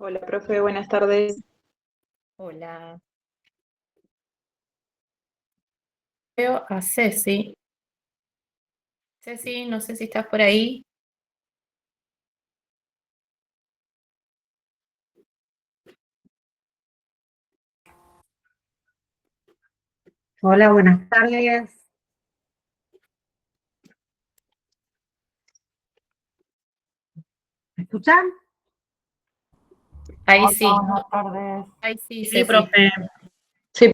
Hola, profe, buenas tardes. Hola. Veo a Ceci. Ceci, no sé si estás por ahí. Hola, buenas tardes. ¿Me escuchan? Ahí Hola, sí. buenas tardes. Ahí sí, Sí, Ceci. profe. Sí,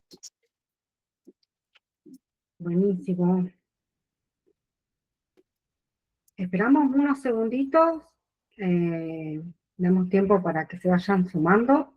Buenísimo. Esperamos unos segunditos. Damos tiempo para que se vayan sumando.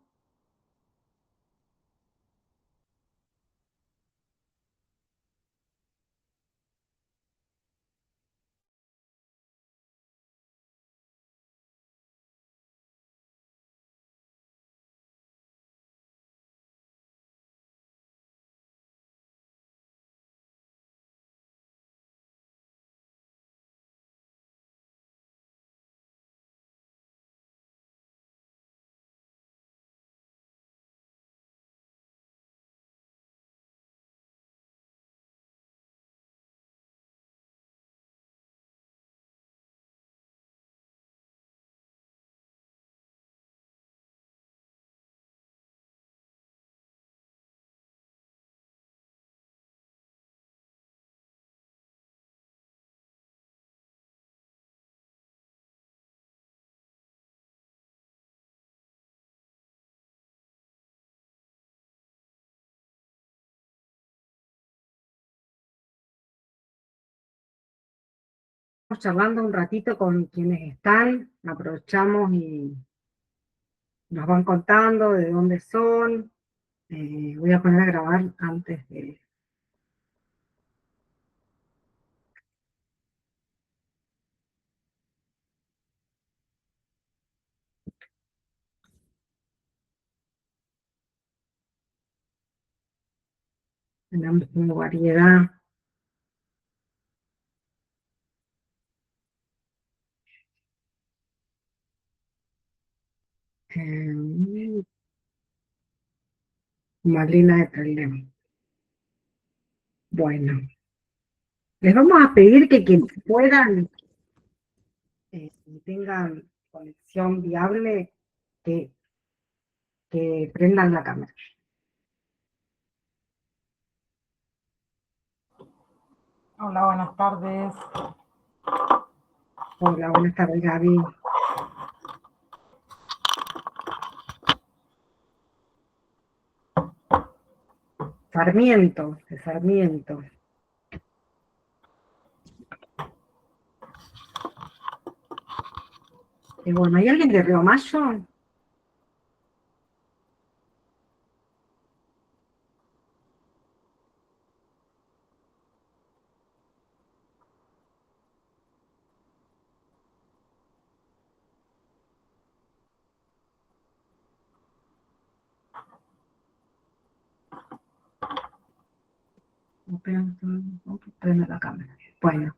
Estamos charlando un ratito con quienes están. Aprovechamos y nos van contando de dónde son. Voy a poner a grabar antes de... Tenemos una variedad. Marlina de Trelew. Bueno, les vamos a pedir que quienes puedan y tengan conexión viable, que, que prendan la cámara. Hola, buenas tardes. Hola, buenas tardes, Gaby. Sarmiento, de Sarmiento. Y bueno, ¿hay alguien de Río Mayo? Prende la cámara. Bueno,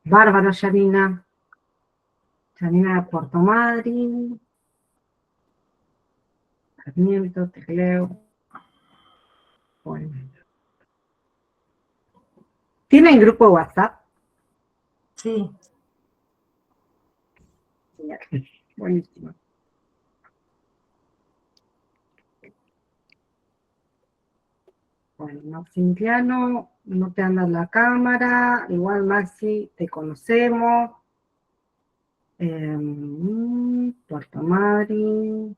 Bárbara, Yanina. Yanina de Puerto Madryn. Sarmiento, Tecleo. Bueno. ¿Tienen grupo de WhatsApp? Sí, Buenísimo. Bueno, Maximiliano, no te anda la cámara. Igual, Maxi, te conocemos. Puerto Madryn.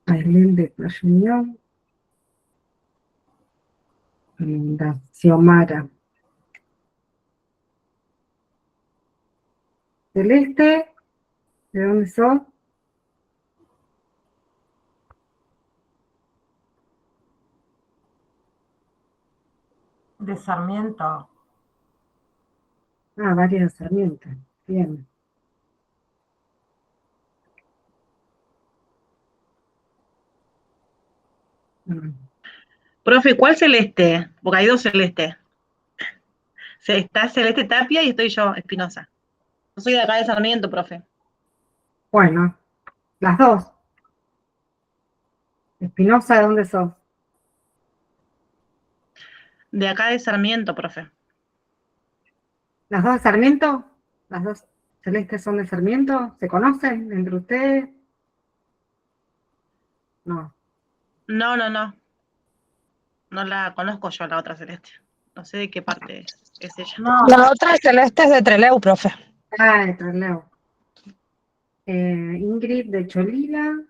Ailén de Playa Unión. Xiomara. Celeste, ¿de dónde sos? de Sarmiento. Ah, varias de Sarmiento. Bien. Profe, ¿cuál celeste? Porque hay dos celestes. Está Celeste Tapia y estoy yo, Espinosa. Yo soy de acá de Sarmiento, profe. Bueno, las dos. Espinosa, ¿de dónde sos? De acá de Sarmiento, profe. ¿Las dos de Sarmiento? ¿Las dos celestes son de Sarmiento? ¿Se conocen entre ustedes? No. No, no, no. No la conozco yo, la otra celeste. No sé de qué parte es ella. No, La otra celeste es de Trelew, profe. Ah, de Trelew. Ingrid de Cholila.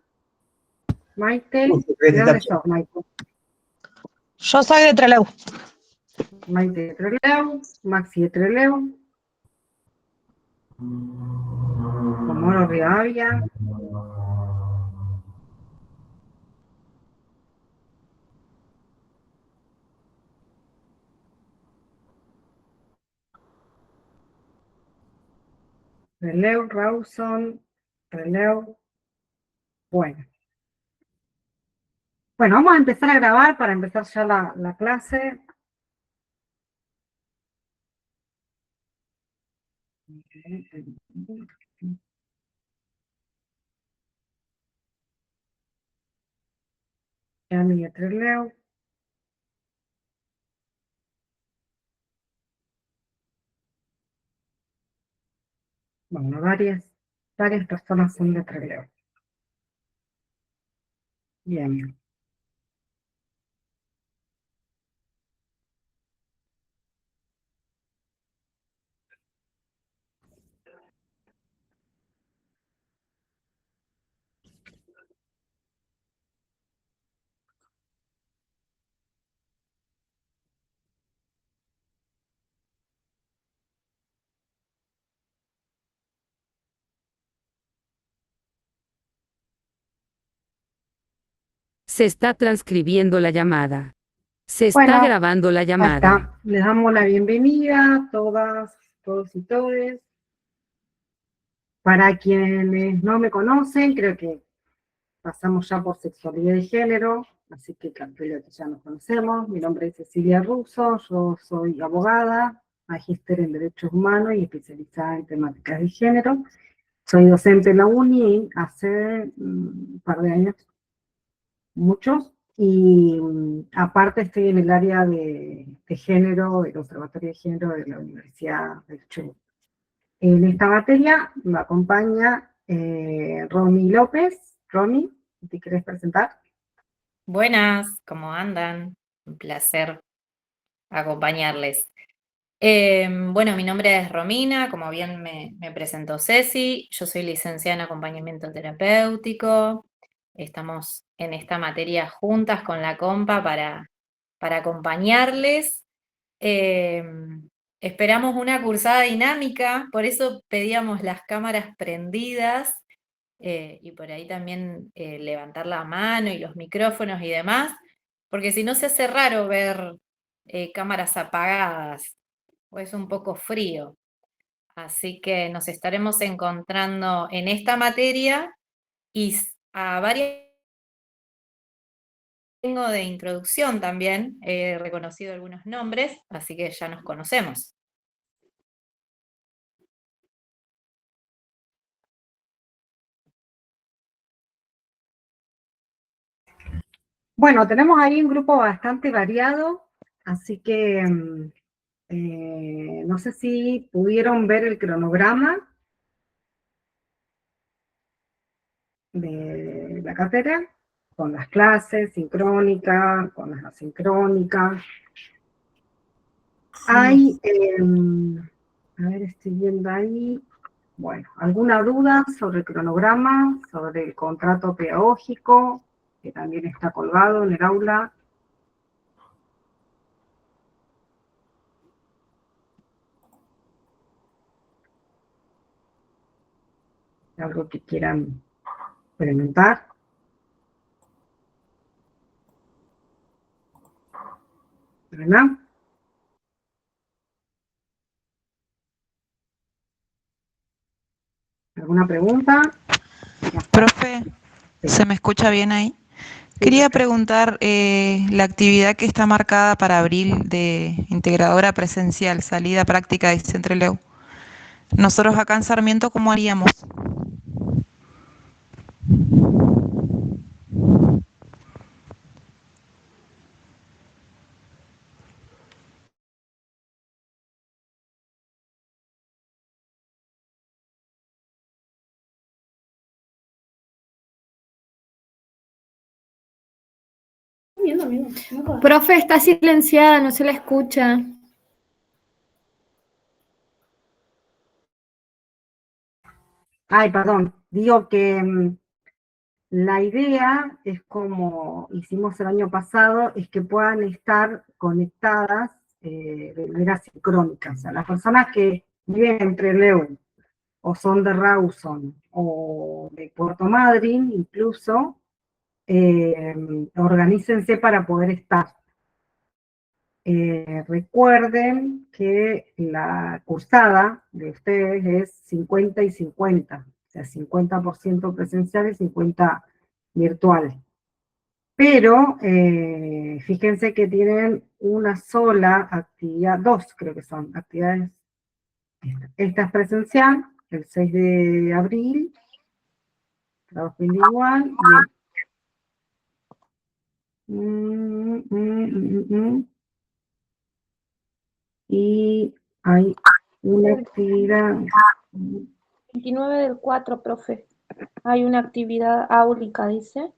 Maite. ¿De dónde sos, Maite? Yo soy de Trelew. Maite de Trelew. Maxi de Trelew. Comoro Rivadavia. Trelew, Rawson, Trelew. Bueno. Bueno, vamos a empezar a grabar para empezar ya la clase. Yami de Trelew. Bueno, varias personas son de Trelew. Bien. Se está transcribiendo la llamada. Se está Bueno, grabando la ahí llamada. está. Les damos la bienvenida a todas, todos y todes. Para quienes no me conocen, creo que pasamos ya por sexualidad y género, así que calculo que ya nos conocemos. Mi nombre es Cecilia Russo, yo soy abogada, magíster en Derechos Humanos y especializada en temáticas de género. Soy docente en la UNI hace un par de años, muchos, y aparte estoy en el área de género, del Observatorio de Género de la Universidad del Chubut. En esta materia me acompaña Romy López. Romy, ¿te querés presentar? Buenas, ¿cómo andan? Un placer acompañarles. Bueno, mi nombre es Romina, como bien me presentó Ceci, yo soy licenciada en acompañamiento terapéutico. Estamos en esta materia juntas con la compa para acompañarles. Esperamos una cursada dinámica, por eso pedíamos las cámaras prendidas y por ahí también levantar la mano y los micrófonos y demás, porque si no se hace raro ver cámaras apagadas o es un poco frío. Así que nos estaremos encontrando en esta materia y a varias tengo de introducción también, he reconocido algunos nombres, así que ya nos conocemos. Bueno, tenemos ahí un grupo bastante variado, así que no sé si pudieron ver el cronograma de la cátedra, con las clases sincrónicas, con las asincrónicas. sí. Hay, a ver, estoy viendo ahí, bueno, ¿alguna duda sobre el cronograma, sobre el contrato pedagógico, que también está colgado en el aula? ¿Algo que quieran preguntar? ¿Verdad? ¿Alguna pregunta? Profe, Sí. ¿se me escucha bien ahí? Quería preguntar la actividad que está marcada para abril de integradora presencial, salida práctica de Centreleu. Nosotros acá en Sarmiento, ¿cómo haríamos? Profe, está silenciada, no se la escucha. Ay, perdón, digo que la idea es como hicimos el año pasado, es que puedan estar conectadas de manera sincrónica. O sea, las personas que viven entre Leu o son de Rawson o de Puerto Madryn incluso, organícense para poder estar. Recuerden que la cursada de ustedes es 50 y 50, o sea, 50% presencial y 50 virtual. Pero fíjense que tienen una sola actividad, dos creo que son actividades. Esta es presencial, el 6 de abril, trabajo individual, y hay una actividad. 29 del 4, profe. Hay una actividad áulica, dice.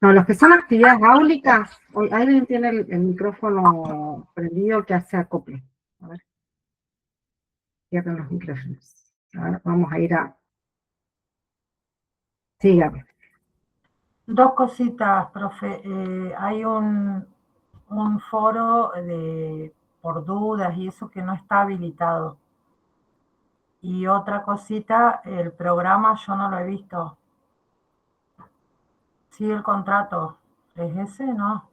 No, los que son actividades áulicas, alguien tiene el micrófono prendido que hace acople. A ver. Cierren los micrófonos. Ahora vamos a ir a... Sígame. Dos cositas, profe. Hay un foro por dudas y eso que no está habilitado. Y otra cosita, el programa yo no lo he visto. Sí, el contrato. ¿Es ese? No.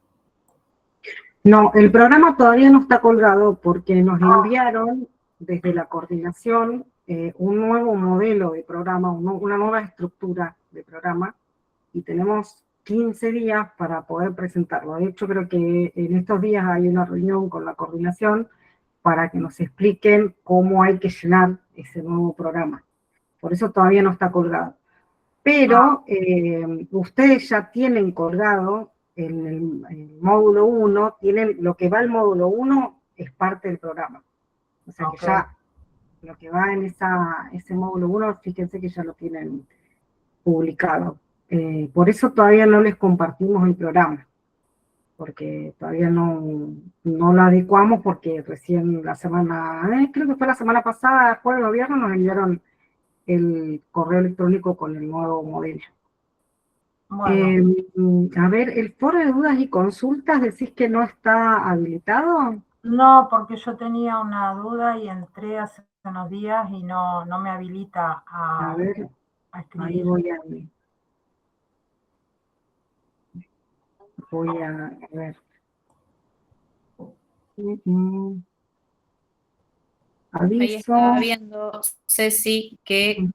No, el programa todavía no está colgado porque nos enviaron desde la coordinación un nuevo modelo de programa, una nueva estructura de programa, y tenemos 15 días para poder presentarlo. De hecho, creo que en estos días hay una reunión con la coordinación para que nos expliquen cómo hay que llenar ese nuevo programa. Por eso todavía no está colgado. Pero ustedes ya tienen colgado en el módulo 1, tienen lo que va al módulo 1 es parte del programa. O sea que ya lo que va en ese módulo 1, fíjense que ya lo tienen publicado. Por eso todavía no les compartimos el programa, porque todavía no lo adecuamos, porque recién la semana, creo que fue la semana pasada, jueves o viernes, nos enviaron el correo electrónico con el nuevo modelo. Bueno. A ver, el foro de dudas y consultas, ¿decís que no está habilitado? No, porque yo tenía una duda y entré hace unos días y no me habilita A ver, escribir. ahí voy a ver. Ahí Aviso. estaba viendo, Ceci, que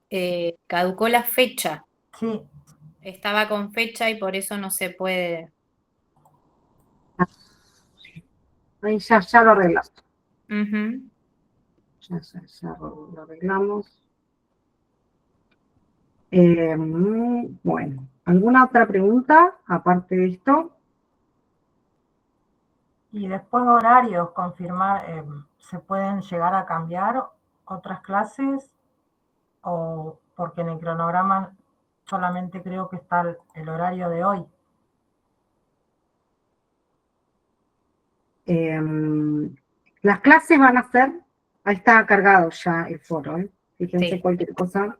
caducó la fecha. Sí. Estaba con fecha y por eso no se puede. Ahí ya lo arreglamos. Uh-huh. Ya lo arreglamos. Bueno, ¿alguna otra pregunta aparte de esto? Y después horarios, confirmar, ¿se pueden llegar a cambiar otras clases? O porque en el cronograma solamente creo que está el horario de hoy. Las clases van a ser, ahí está cargado ya el foro, fíjense, Sí. cualquier cosa.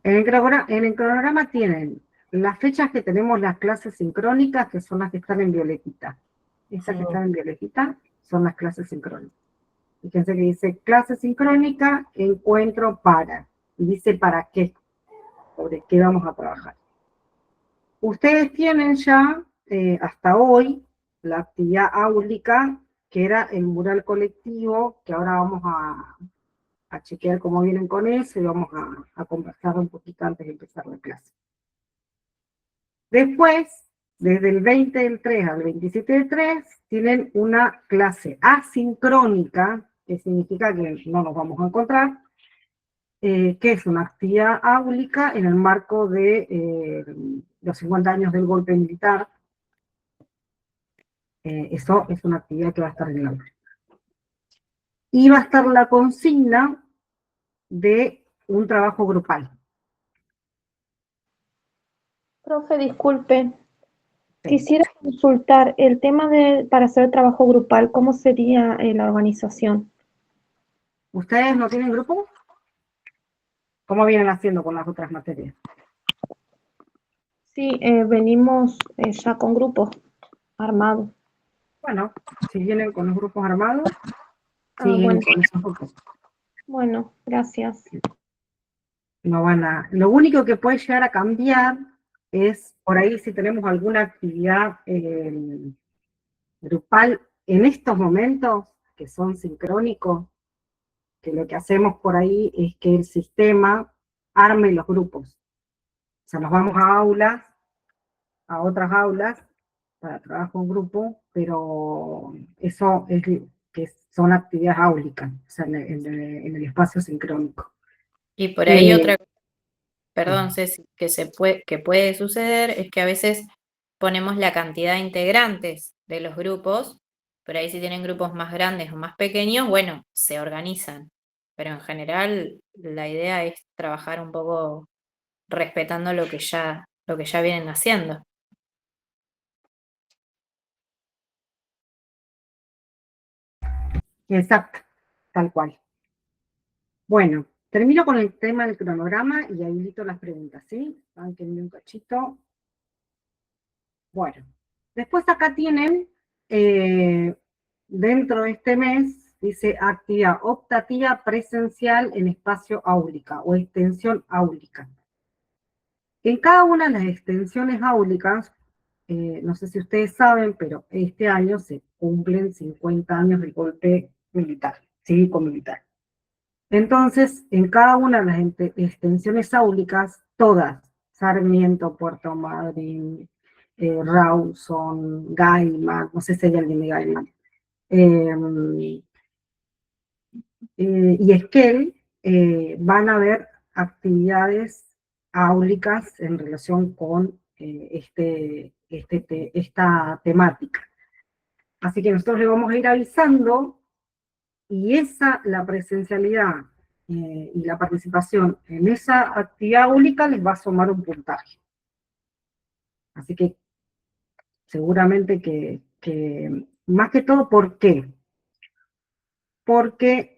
En el cronograma tienen las fechas que tenemos las clases sincrónicas, que son las que están en violetita. Estas que están en violetita son las clases sincrónicas. Fíjense que dice clase sincrónica, encuentro para. Y dice para qué, sobre qué vamos a trabajar. Ustedes tienen ya, hasta hoy, la actividad áulica, que era el mural colectivo, que ahora vamos a chequear cómo vienen con eso y vamos a conversar un poquito antes de empezar la clase. Después, desde el 20 del 3 al 27 del 3, tienen una clase asincrónica, que significa que no nos vamos a encontrar, que es una actividad áulica en el marco de los 50 años del golpe militar. Eso es una actividad que va a estar en el aula. Y va a estar la consigna de un trabajo grupal. Profe, disculpe. Quisiera consultar el tema para hacer el trabajo grupal, ¿cómo sería la organización? ¿Ustedes no tienen grupo? ¿Cómo vienen haciendo con las otras materias? Sí, venimos ya con grupos armados. Bueno, si vienen con los grupos armados, siguen bueno. con esos grupos. Bueno, gracias. No van a... Lo único que puede llegar a cambiar es, por ahí, si tenemos alguna actividad grupal en estos momentos, que son sincrónicos, que lo que hacemos por ahí es que el sistema arme los grupos. O sea, nos vamos a aulas, a otras aulas, para trabajo en grupo, pero eso es que son actividades áulicas, o sea, en el espacio sincrónico. Y por ahí otra, perdón, Ceci, que puede suceder es que a veces ponemos la cantidad de integrantes de los grupos, por ahí si tienen grupos más grandes o más pequeños, bueno, se organizan. Pero en general la idea es trabajar un poco respetando lo que ya vienen haciendo. Exacto, tal cual. Bueno, termino con el tema del cronograma y habilito las preguntas, ¿sí? Bánquenme un cachito. Bueno, después acá tienen, dentro de este mes, dice actividad optativa presencial en espacio áulica o extensión áulica. En cada una de las extensiones áulicas, no sé si ustedes saben, pero este año se cumplen 50 años del golpe militar, cívico-militar. Entonces, en cada una de las extensiones áulicas, todas, Sarmiento, Puerto Madryn, Rawson, Gaiman, no sé si hay alguien de Gaiman, y Esquel, van a haber actividades áulicas en relación con esta temática. Así que nosotros le vamos a ir avisando, y la presencialidad y la participación en esa actividad áulica les va a sumar un puntaje. Así que seguramente que más que todo, ¿por qué? Porque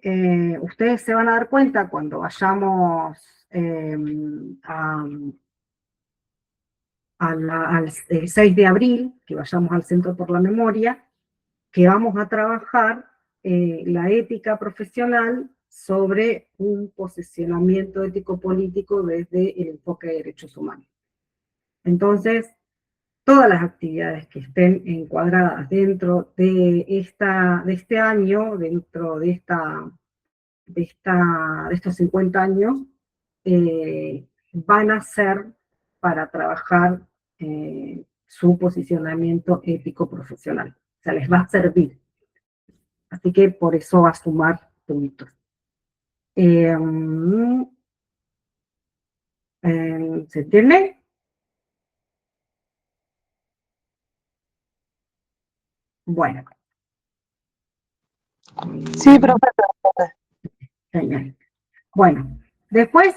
ustedes se van a dar cuenta cuando vayamos al 6 de abril, que vayamos al Centro por la Memoria, que vamos a trabajar la ética profesional sobre un posicionamiento ético-político desde el enfoque de derechos humanos. Entonces, todas las actividades que estén encuadradas dentro de este año, dentro de estos 50 años, van a ser para trabajar su posicionamiento ético-profesional. O sea, les va a servir. Así que por eso va a sumar puntos. ¿Se entiende? Bueno. Sí, profe. Genial. Bueno, después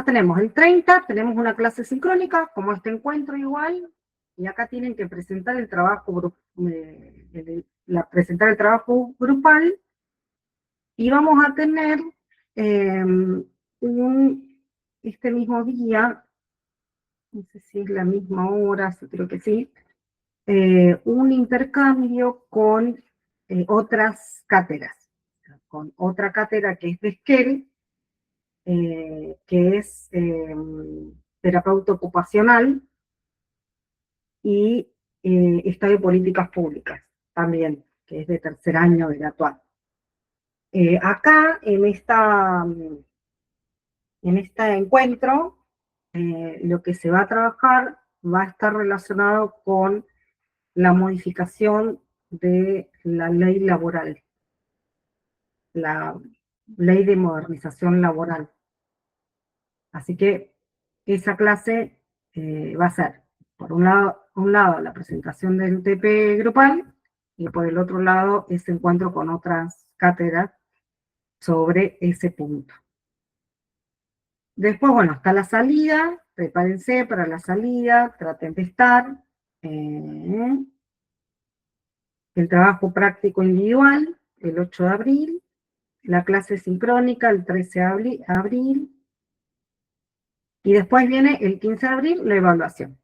tenemos el 30, tenemos una clase sincrónica, como este encuentro igual, y acá tienen que presentar el trabajo, presentar el trabajo grupal, y vamos a tener este mismo día, no sé si es la misma hora, sí, creo que sí, un intercambio con otras cátedras, con otra cátedra que es de Esquel, que es terapeuta ocupacional, y está de políticas públicas también, que es de tercer año de la actual. Acá, en este encuentro, lo que se va a trabajar va a estar relacionado con la modificación de la ley laboral, la ley de modernización laboral. Así que esa clase va a ser, por un lado, la presentación del UTP grupal, y por el otro lado, ese encuentro con otras cátedras sobre ese punto. Después, bueno, está la salida, prepárense para la salida, traten de estar. El trabajo práctico individual, el 8 de abril, la clase sincrónica, el 13 de abril, y después viene el 15 de abril, la evaluación.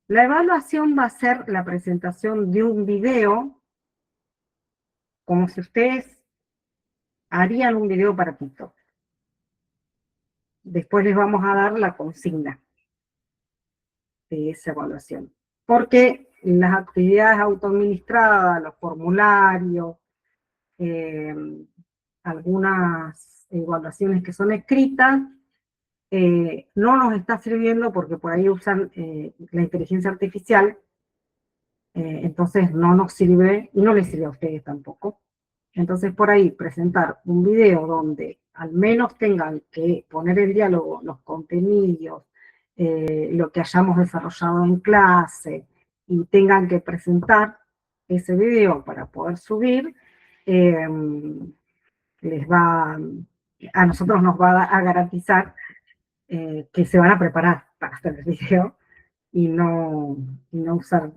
La evaluación va a ser la presentación de un video, como si ustedes harían un video para TikTok. Después les vamos a dar la consigna de esa evaluación. Porque las actividades autoadministradas, los formularios, algunas evaluaciones que son escritas, no nos está sirviendo porque por ahí usan la inteligencia artificial, entonces no nos sirve y no les sirve a ustedes tampoco. Entonces por ahí presentar un video donde al menos tengan que poner en diálogo los contenidos, lo que hayamos desarrollado en clase, y tengan que presentar ese video para poder subir, a nosotros nos va a garantizar que se van a preparar para hacer el video y no usar.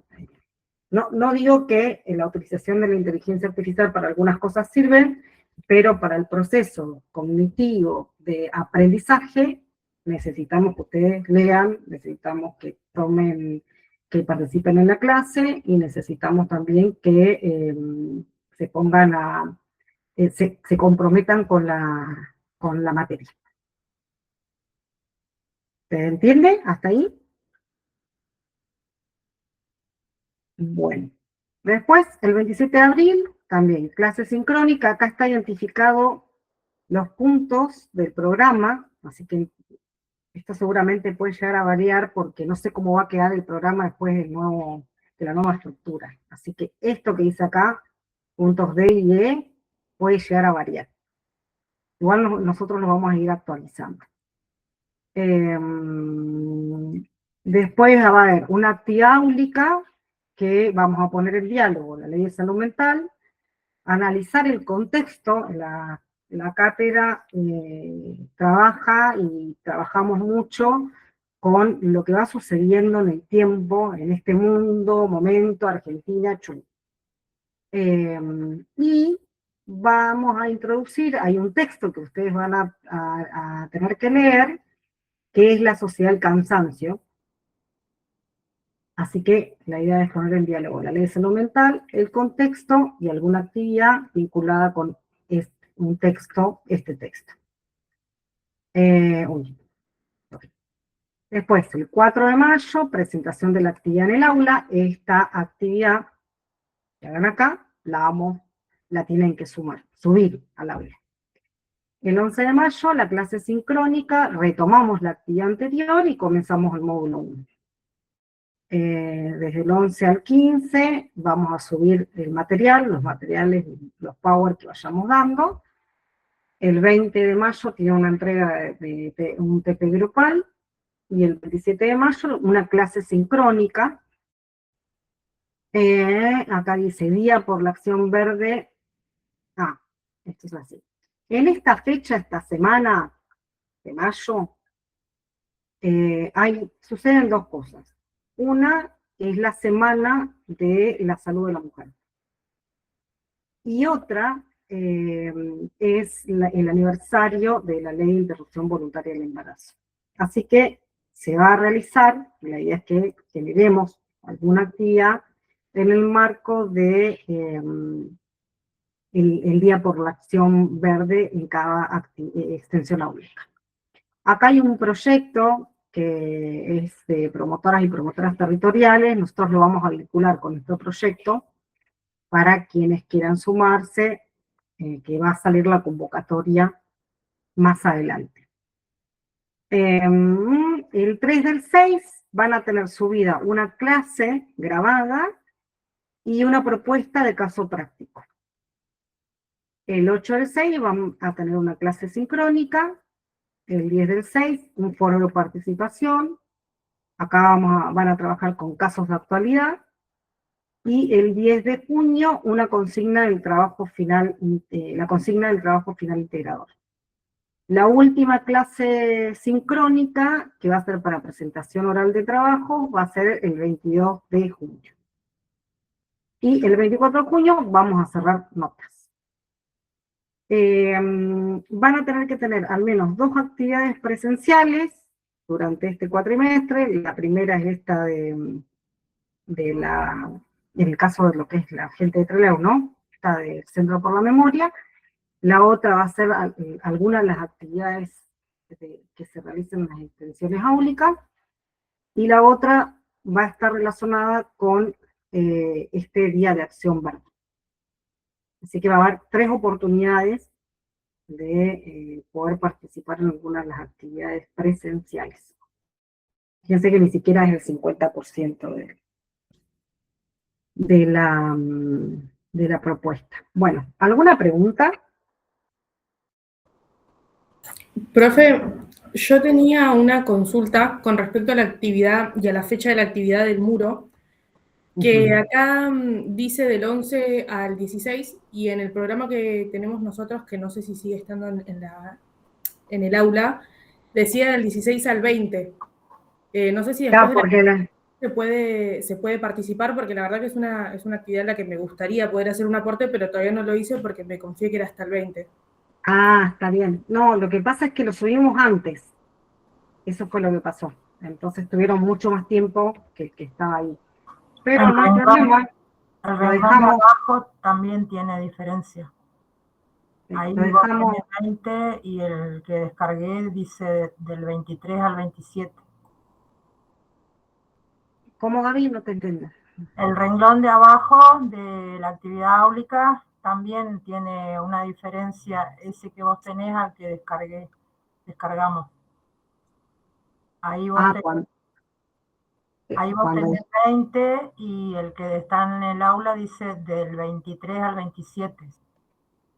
No digo que la utilización de la inteligencia artificial para algunas cosas sirve, pero para el proceso cognitivo de aprendizaje necesitamos que ustedes lean, necesitamos que que participen en la clase, y necesitamos también que se pongan se comprometan con la materia. ¿Se entiende hasta ahí? Bueno, después, el 27 de abril, también clase sincrónica. Acá está identificado los puntos del programa, así que esto seguramente puede llegar a variar porque no sé cómo va a quedar el programa después de la nueva estructura. Así que esto que dice acá, puntos D y E, puede llegar a variar. Igual nosotros lo vamos a ir actualizando. Después va a haber una actividad áulica que vamos a poner en diálogo la ley de salud mental, analizar el contexto. La cátedra trabaja y trabajamos mucho con lo que va sucediendo en el tiempo, en este mundo, momento, Argentina, Chile. Y vamos a introducir, hay un texto que ustedes van a tener que leer, que es La sociedad del cansancio. Así que la idea es poner en diálogo la ley de salud mental, el contexto y alguna actividad vinculada con este texto. Después, el 4 de mayo, presentación de la actividad en el aula. Esta actividad que hagan acá, la tienen que subir al aula. El 11 de mayo, la clase sincrónica, retomamos la actividad anterior y comenzamos el módulo 1. Desde el 11 al 15 vamos a subir el material, los materiales, los power que vayamos dando. El 20 de mayo tiene una entrega de un TP grupal, y el 27 de mayo una clase sincrónica. Acá dice Día por la Acción Verde. Esto es así. En esta fecha, esta semana de mayo, suceden dos cosas. Una es la semana de la salud de la mujer. Y otra es el aniversario de la ley de interrupción voluntaria del embarazo. Así que se va a realizar, la idea es que generemos alguna actividad en el marco de el Día por la Acción Verde en cada extensión áulica. Acá hay un proyecto que es de promotoras y promotoras territoriales. Nosotros lo vamos a vincular con nuestro proyecto para quienes quieran sumarse que va a salir la convocatoria más adelante. El 3 del 6 van a tener subida una clase grabada y una propuesta de caso práctico. El 8 del 6 van a tener una clase sincrónica. El 10 del 6, un foro de participación. Acá van a trabajar con casos de actualidad. Y el 10 de junio, una consigna del trabajo final, la consigna del trabajo final integrador. La última clase sincrónica, que va a ser para presentación oral de trabajo, va a ser el 22 de junio. Y el 24 de junio vamos a cerrar notas. Van a tener que tener al menos 2 actividades presenciales durante este cuatrimestre. La primera es esta en el caso de lo que es la gente de Trelew, ¿no? Esta del Centro por la Memoria. La otra va a ser algunas de las actividades que se realicen en las extensiones áulicas. Y la otra va a estar relacionada con este Día de Acción Verde. Así que va a haber 3 oportunidades de poder participar en algunas de las actividades presenciales. Fíjense que ni siquiera es el 50% de la propuesta. Bueno, ¿alguna pregunta? Profe, yo tenía una consulta con respecto a la actividad y a la fecha de la actividad del muro, que acá dice del 11 al 16, y en el programa que tenemos nosotros, que no sé si sigue estando en el aula, decía del 16 al 20. No sé si después se puede participar, porque la verdad que es una actividad en la que me gustaría poder hacer un aporte, pero todavía no lo hice porque me confié que era hasta el 20. Ah, está bien. No, lo que pasa es que lo subimos antes. Eso fue lo que pasó. Entonces tuvieron mucho más tiempo que el que estaba ahí. Pero no hay problema. El renglón de abajo también tiene diferencia. Ahí lo dejamos. Tiene 20 y el que descargué dice del 23 al 27. ¿Cómo, Gaby? No te entiendo. El renglón de abajo de la actividad áulica también tiene una diferencia, ese que vos tenés al que descargamos. Ahí vos tenés 20 y el que está en el aula dice del 23 al 27.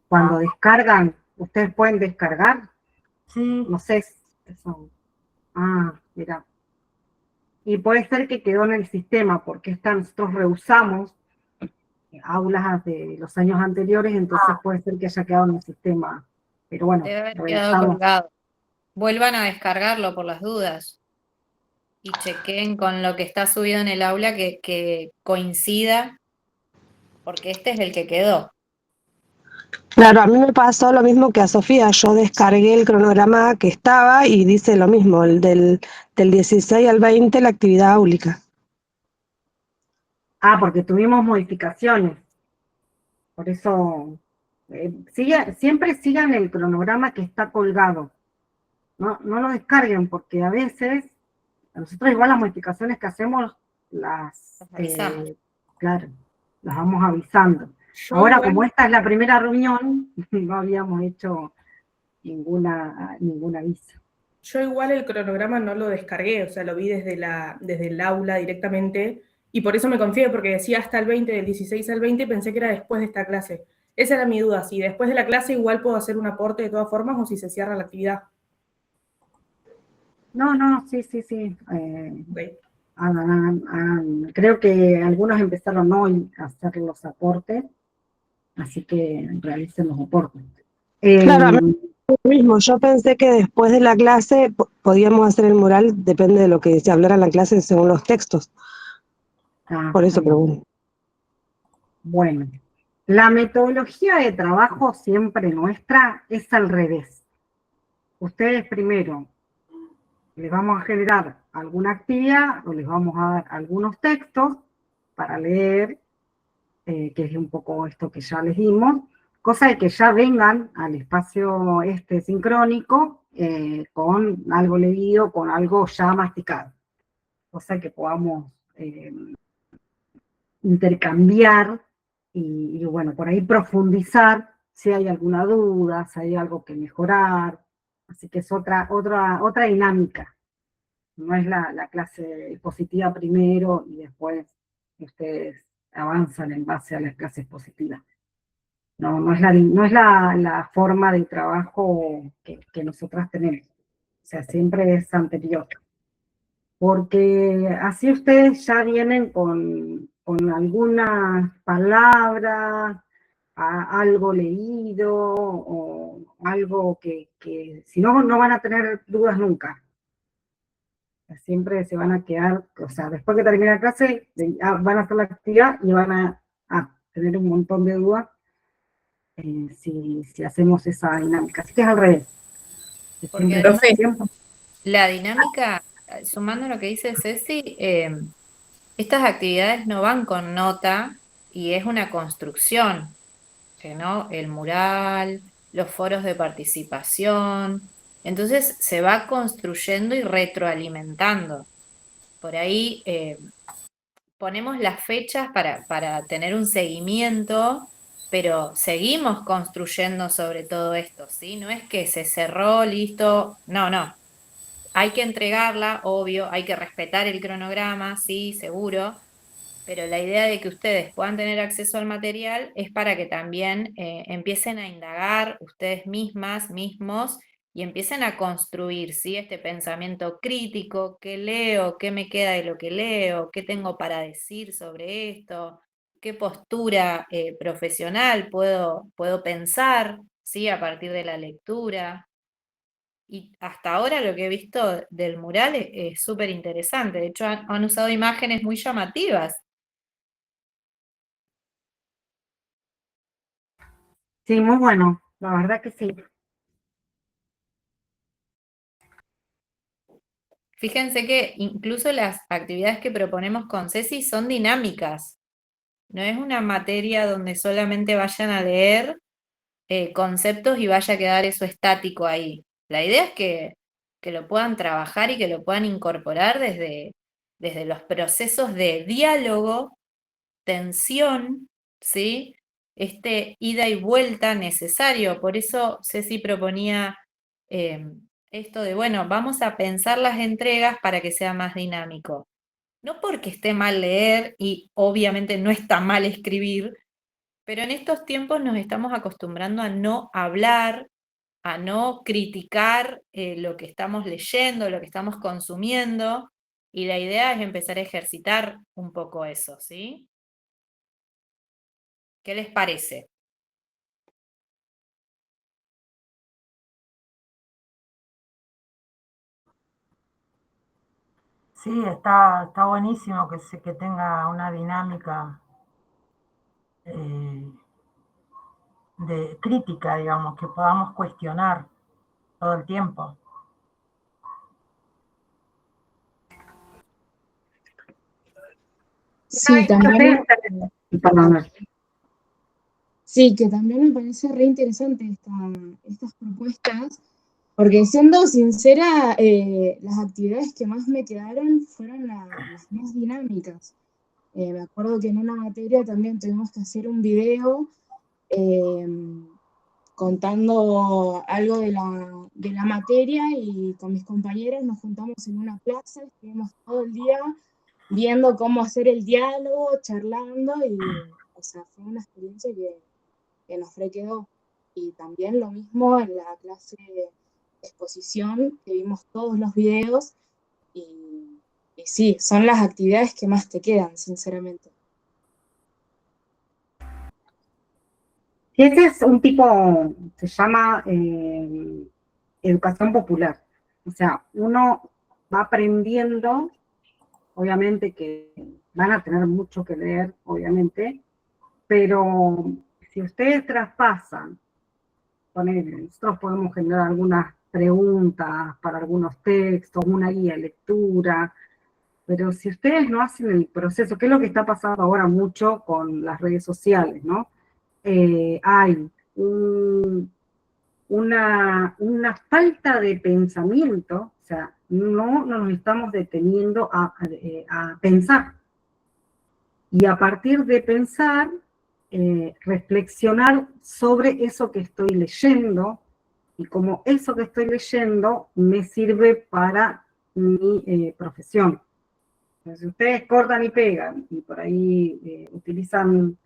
Cuando descargan, ¿ustedes pueden descargar? Sí. No sé. Eso. Ah, mira. Y puede ser que quedó en el sistema, porque nosotros reusamos aulas de los años anteriores, entonces puede ser que haya quedado en el sistema. Pero bueno, debe haber quedado colgado. Vuelvan a descargarlo por las dudas. Y chequen con lo que está subido en el aula que coincida, porque este es el que quedó. Claro, a mí me pasó lo mismo que a Sofía. Yo descargué el cronograma que estaba y dice lo mismo, el del 16 al 20, la actividad áulica. Ah, porque tuvimos modificaciones. Por eso, siempre sigan el cronograma que está colgado. No lo descarguen, porque a veces, nosotros igual las modificaciones que hacemos, las avisamos. Claro, las vamos avisando. Ahora, como esta es la primera reunión, no habíamos hecho ninguna aviso. Yo igual el cronograma no lo descargué, o sea, lo vi desde el aula directamente, y por eso me confié, porque decía hasta el 20, del 16 al 20, y pensé que era después de esta clase. Esa era mi duda, si después de la clase igual puedo hacer un aporte de todas formas, o si se cierra la actividad. No, sí. Creo que algunos empezaron hoy a hacer los aportes, así que realicen los aportes. Claro, lo mismo. Yo pensé que después de la clase podíamos hacer el mural, depende de lo que se hablara en la clase según los textos. Por eso pregunto. Bueno, la metodología de trabajo siempre nuestra es al revés. Ustedes primero les vamos a generar alguna actividad o les vamos a dar algunos textos para leer, que es un poco esto que ya les dimos, cosa de que ya vengan al espacio sincrónico con algo leído, con algo ya masticado, cosa que podamos intercambiar y bueno, por ahí profundizar si hay alguna duda, si hay algo que mejorar. Así que es otra dinámica. No es la clase positiva primero y después ustedes avanzan en base a las clases positivas. No es la forma de trabajo que nosotras tenemos. O sea, siempre es anterior. Porque así ustedes ya vienen con algunas palabras, algo leído, o algo que si no, no van a tener dudas nunca. Siempre se van a quedar, o sea, después que termine la clase, van a hacer la actividad y van a tener un montón de dudas si hacemos esa dinámica. Así que es al revés. Porque Siempre, además la dinámica, sumando lo que dice Ceci, estas actividades no van con nota y es una construcción, ¿no? El mural, los foros de participación, entonces se va construyendo y retroalimentando. Por ahí ponemos las fechas para tener un seguimiento, pero seguimos construyendo sobre todo esto, ¿sí? No es que se cerró, listo, no. Hay que entregarla, obvio, hay que respetar el cronograma, sí, seguro, pero la idea de que ustedes puedan tener acceso al material es para que también empiecen a indagar ustedes mismos, y empiecen a construir, ¿sí? Este pensamiento crítico: ¿qué leo? ¿Qué me queda de lo que leo? ¿Qué tengo para decir sobre esto? ¿Qué postura profesional puedo pensar, ¿sí? A partir de la lectura. Y hasta ahora lo que he visto del mural es súper interesante. De hecho, han usado imágenes muy llamativas. sí, muy bueno, la verdad que sí. Fíjense que incluso las actividades que proponemos con Ceci son dinámicas. No es una materia donde solamente vayan a leer conceptos y vaya a quedar eso estático ahí. La idea es que lo puedan trabajar y que lo puedan incorporar desde los procesos de diálogo, tensión, ¿sí? Este ida y vuelta necesario. Por eso Ceci proponía esto de, bueno, vamos a pensar las entregas para que sea más dinámico. No porque esté mal leer, y obviamente no está mal escribir, pero en estos tiempos nos estamos acostumbrando a no hablar, a no criticar lo que estamos leyendo, lo que estamos consumiendo, y la idea es empezar a ejercitar un poco eso, ¿sí? ¿Qué les parece? Sí, está buenísimo que tenga una dinámica de crítica, digamos, que podamos cuestionar todo el tiempo. Sí, también, Perdón. sí, que también me parece re interesante estas propuestas, porque siendo sincera, las actividades que más me quedaron fueron las más dinámicas. Me acuerdo que en una materia también tuvimos que hacer un video contando algo de la materia, y con mis compañeros nos juntamos en una plaza, estuvimos todo el día viendo cómo hacer el diálogo, charlando, y o sea, fue una experiencia que nos quedó. Y también lo mismo en la clase de exposición, que vimos todos los videos, y sí, son las actividades que más te quedan, sinceramente. Y ese es un tipo, se llama educación popular. O sea, uno va aprendiendo, obviamente que van a tener mucho que leer, obviamente, pero si ustedes traspasan, nosotros podemos generar algunas preguntas para algunos textos, una guía de lectura, pero si ustedes no hacen el proceso, que es lo que está pasando ahora mucho con las redes sociales, ¿no? Hay una falta de pensamiento, o sea, no nos estamos deteniendo a pensar. Y a partir de pensar, reflexionar sobre eso que estoy leyendo y cómo eso que estoy leyendo me sirve para mi profesión. Entonces, si ustedes cortan y pegan y por ahí utilizan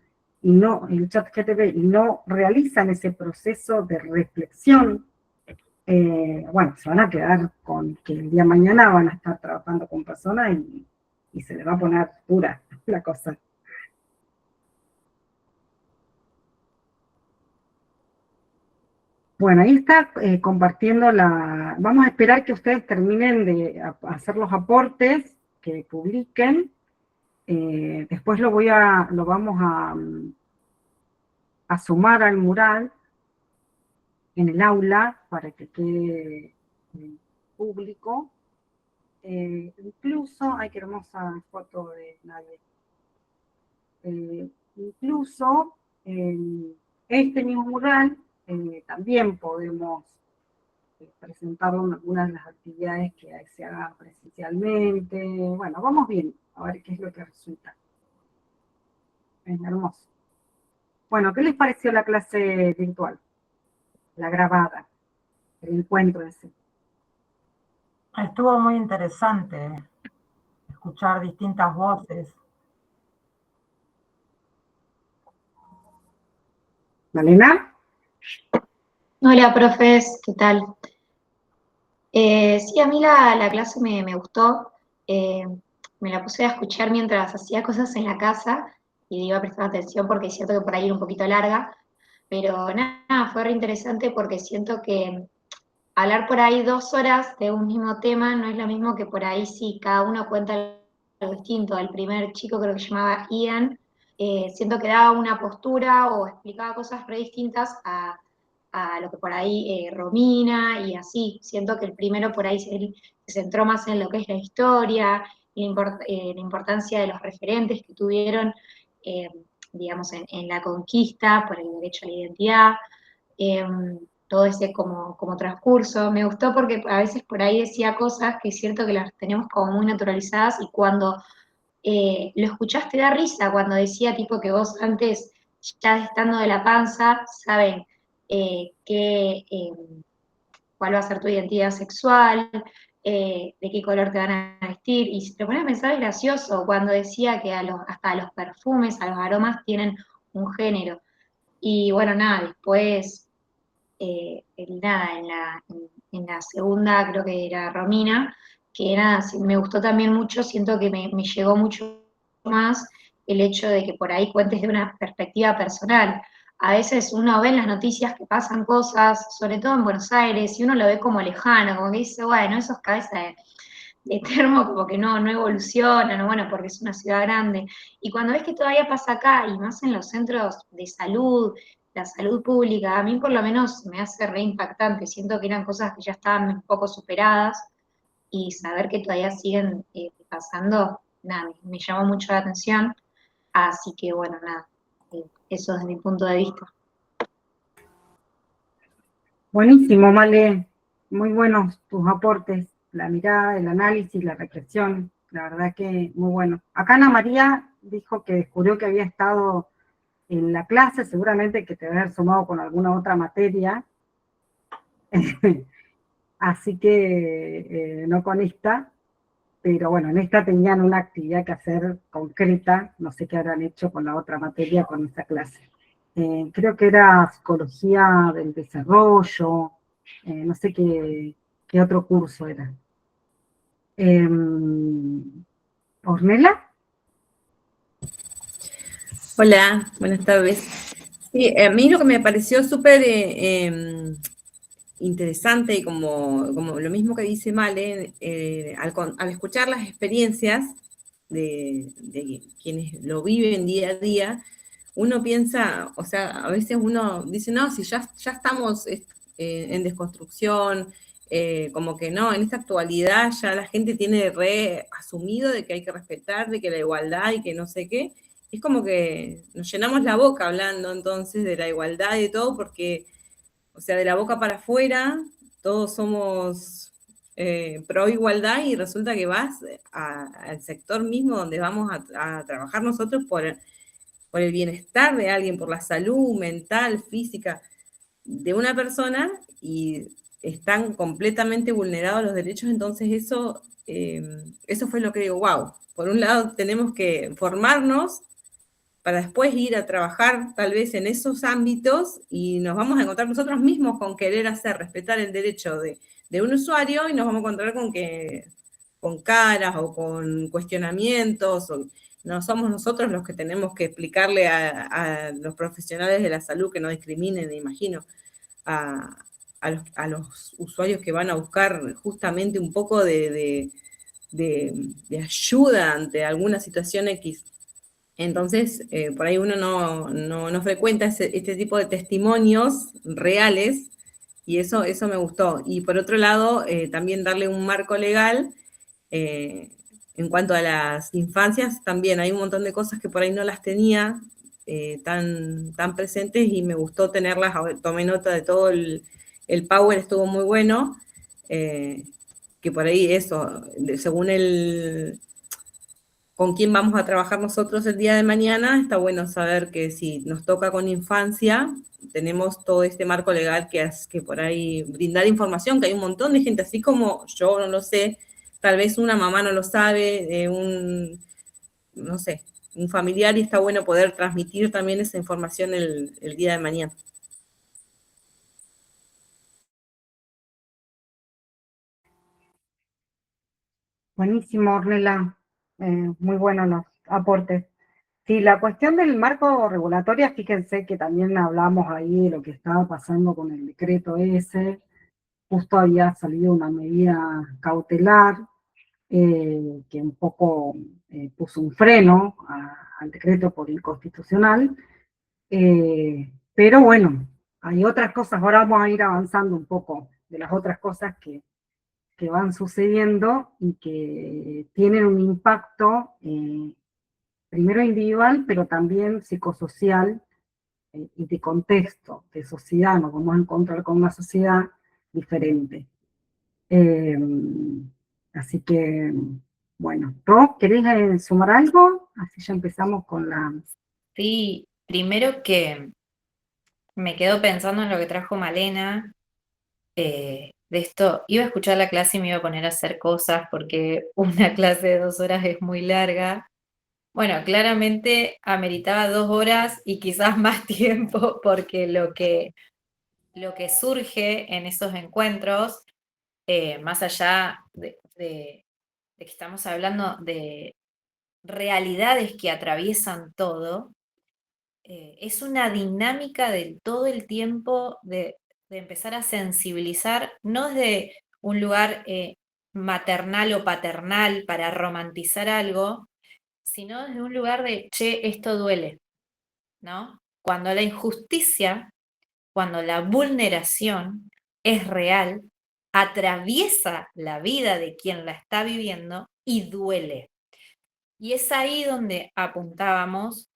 y no, el ChatGPT y no realizan ese proceso de reflexión, bueno, se van a quedar con que el día de mañana van a estar trabajando con personas y se les va a poner dura la cosa. Bueno, ahí está compartiendo la... Vamos a esperar que ustedes terminen de hacer los aportes, que publiquen. Después lo vamos a sumar al mural en el aula para que quede público. Incluso, ay, qué hermosa foto de nadie. Incluso este mismo mural también podemos presentarlo en algunas de las actividades que se hagan presencialmente. Bueno, vamos bien, a ver qué es lo que resulta. Es hermoso. Bueno, ¿qué les pareció la clase virtual? La grabada, el encuentro ese. Estuvo muy interesante escuchar distintas voces. ¿Malena? Hola, profes, ¿qué tal? Sí, a mí la clase me gustó. Me la puse a escuchar mientras hacía cosas en la casa y iba prestando atención porque es cierto que por ahí era un poquito larga, pero nada, fue re interesante porque siento que hablar por ahí 2 horas de un mismo tema no es lo mismo que por ahí si cada uno cuenta algo distinto. El primer chico creo que se llamaba Ian, siento que daba una postura o explicaba cosas re distintas a lo que por ahí Romina y así. Siento que el primero por ahí se centró más en lo que es la historia, la importancia de los referentes que tuvieron, digamos, en la conquista por el derecho a la identidad, todo ese como transcurso. Me gustó porque a veces por ahí decía cosas que es cierto que las tenemos como muy naturalizadas y cuando lo escuchaste da risa, cuando decía tipo que vos antes, ya estando de la panza, saben cuál va a ser tu identidad sexual, de qué color te van a vestir, y si te pones a pensar es gracioso, cuando decía que hasta los perfumes, a los aromas tienen un género. Y bueno, nada, después, en la segunda creo que era Romina, que nada, me gustó también mucho, siento que me llegó mucho más el hecho de que por ahí cuentes de una perspectiva personal. A veces uno ve en las noticias que pasan cosas, sobre todo en Buenos Aires, y uno lo ve como lejano, como que dice, bueno, esos cabezas de termo como que no evolucionan, o bueno, porque es una ciudad grande. Y cuando ves que todavía pasa acá, y más en los centros de salud, la salud pública, a mí por lo menos me hace re impactante. Siento que eran cosas que ya estaban un poco superadas, y saber que todavía siguen pasando, nada, me llamó mucho la atención. Así que bueno, nada, eso desde mi punto de vista. Buenísimo, Male. Muy buenos tus aportes. La mirada, el análisis, la reflexión. La verdad que muy bueno. Acá Ana María dijo que descubrió que había estado en la clase, seguramente que te debe haber sumado con alguna otra materia. Así que no con esta, pero bueno, en esta tenían una actividad que hacer concreta, no sé qué habrán hecho con la otra materia, con esta clase. Creo que era psicología del desarrollo, no sé qué otro curso era. ¿Ornella? Hola, buenas tardes. Sí, a mí lo que me pareció súper interesante y como lo mismo que dice Male, al escuchar las experiencias de quienes lo viven día a día, uno piensa, o sea, a veces uno dice, no, si ya estamos en desconstrucción, como que no, en esta actualidad ya la gente tiene re asumido de que hay que respetar, de que la igualdad y que no sé qué. Es como que nos llenamos la boca hablando entonces de la igualdad y de todo, porque, o sea, de la boca para afuera, todos somos pro igualdad y resulta que vas al sector mismo donde vamos a trabajar nosotros por por el bienestar de alguien, por la salud mental, física de una persona, y están completamente vulnerados los derechos. Entonces eso fue lo que digo, wow, por un lado tenemos que formarnos para después ir a trabajar tal vez en esos ámbitos, y nos vamos a encontrar nosotros mismos con querer hacer respetar el derecho de un usuario, y nos vamos a encontrar con caras o con cuestionamientos, no somos nosotros los que tenemos que explicarle a los profesionales de la salud que no discriminen, me imagino, a los usuarios que van a buscar justamente un poco de ayuda ante alguna situación X. Entonces, por ahí uno no frecuenta este tipo de testimonios reales, y eso me gustó. Y por otro lado, también darle un marco legal. En cuanto a las infancias, también hay un montón de cosas que por ahí no las tenía tan presentes, y me gustó tenerlas. Tomé nota de todo, el power estuvo muy bueno, que por ahí eso, según con quién vamos a trabajar nosotros el día de mañana, está bueno saber que si nos toca con infancia, tenemos todo este marco legal que por ahí brindar información, que hay un montón de gente, así como yo no lo sé, tal vez una mamá no lo sabe, no sé, un familiar, y está bueno poder transmitir también esa información el día de mañana. Buenísimo, Ornella. Muy buenos los aportes. Sí, la cuestión del marco regulatorio, fíjense que también hablamos ahí de lo que estaba pasando con el decreto ese. Justo había salido una medida cautelar que un poco puso un freno al decreto por inconstitucional. Pero bueno, hay otras cosas. Ahora vamos a ir avanzando un poco de las otras cosas que van sucediendo y que tienen un impacto primero individual, pero también psicosocial y de contexto, de sociedad. Nos vamos a encontrar con una sociedad diferente. Así que, bueno, Ro, ¿querés sumar algo? Así ya empezamos con la... Sí, primero que me quedo pensando en lo que trajo Malena, de esto, iba a escuchar la clase y me iba a poner a hacer cosas porque una clase de 2 horas es muy larga. Bueno, claramente ameritaba 2 horas y quizás más tiempo, porque lo que surge en esos encuentros, más allá de que estamos hablando de realidades que atraviesan todo, es una dinámica del todo el tiempo de empezar a sensibilizar, no desde un lugar maternal o paternal para romantizar algo, sino desde un lugar de, che, esto duele, ¿no? Cuando la injusticia, cuando la vulneración es real, atraviesa la vida de quien la está viviendo y duele. Y es ahí donde apuntábamos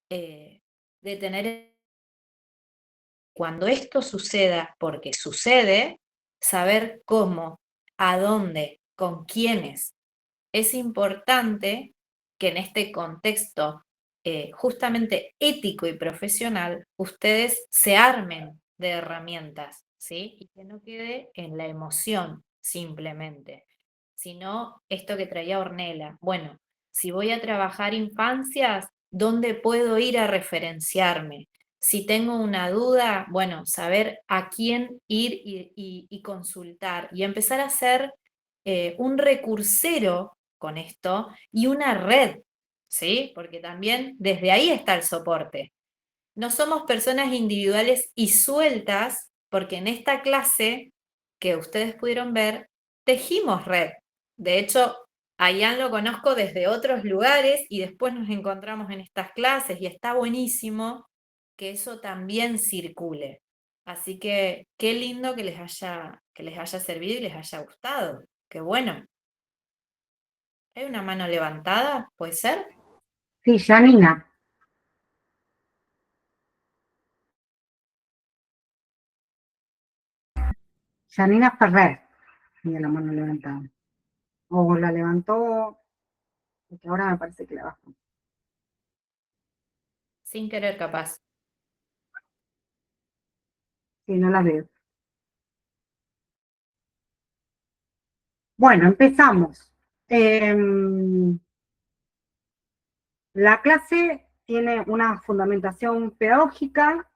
de tener, cuando esto suceda, porque sucede, saber cómo, a dónde, con quiénes. Es importante que en este contexto justamente ético y profesional, ustedes se armen de herramientas, ¿sí? Y que no quede en la emoción simplemente, sino esto que traía Ornella. Bueno, si voy a trabajar infancias, ¿dónde puedo ir a referenciarme? Si tengo una duda, bueno, saber a quién ir y consultar y empezar a hacer un recursero con esto y una red, ¿sí? Porque también desde ahí está el soporte. No somos personas individuales y sueltas, porque en esta clase que ustedes pudieron ver, tejimos red. De hecho, a Ian lo conozco desde otros lugares y después nos encontramos en estas clases y está buenísimo que eso también circule. Así que qué lindo que les haya servido y les haya gustado. Qué bueno. ¿Hay una mano levantada? ¿Puede ser? Sí, Janina. Janina Ferrer tiene la mano levantada. O la levantó, porque ahora me parece que la bajó. sin querer capaz. Sí, no la veo. Bueno, empezamos. La clase tiene una fundamentación pedagógica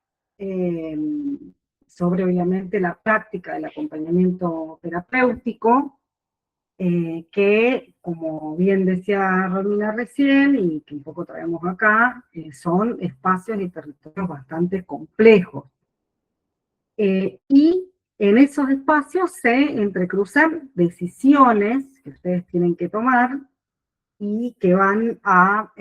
sobre, obviamente, la práctica del acompañamiento terapéutico, que, como bien decía Romina recién, y que un poco traemos acá, son espacios y territorios bastante complejos. Y en esos espacios se entrecruzan decisiones que ustedes tienen que tomar y que van a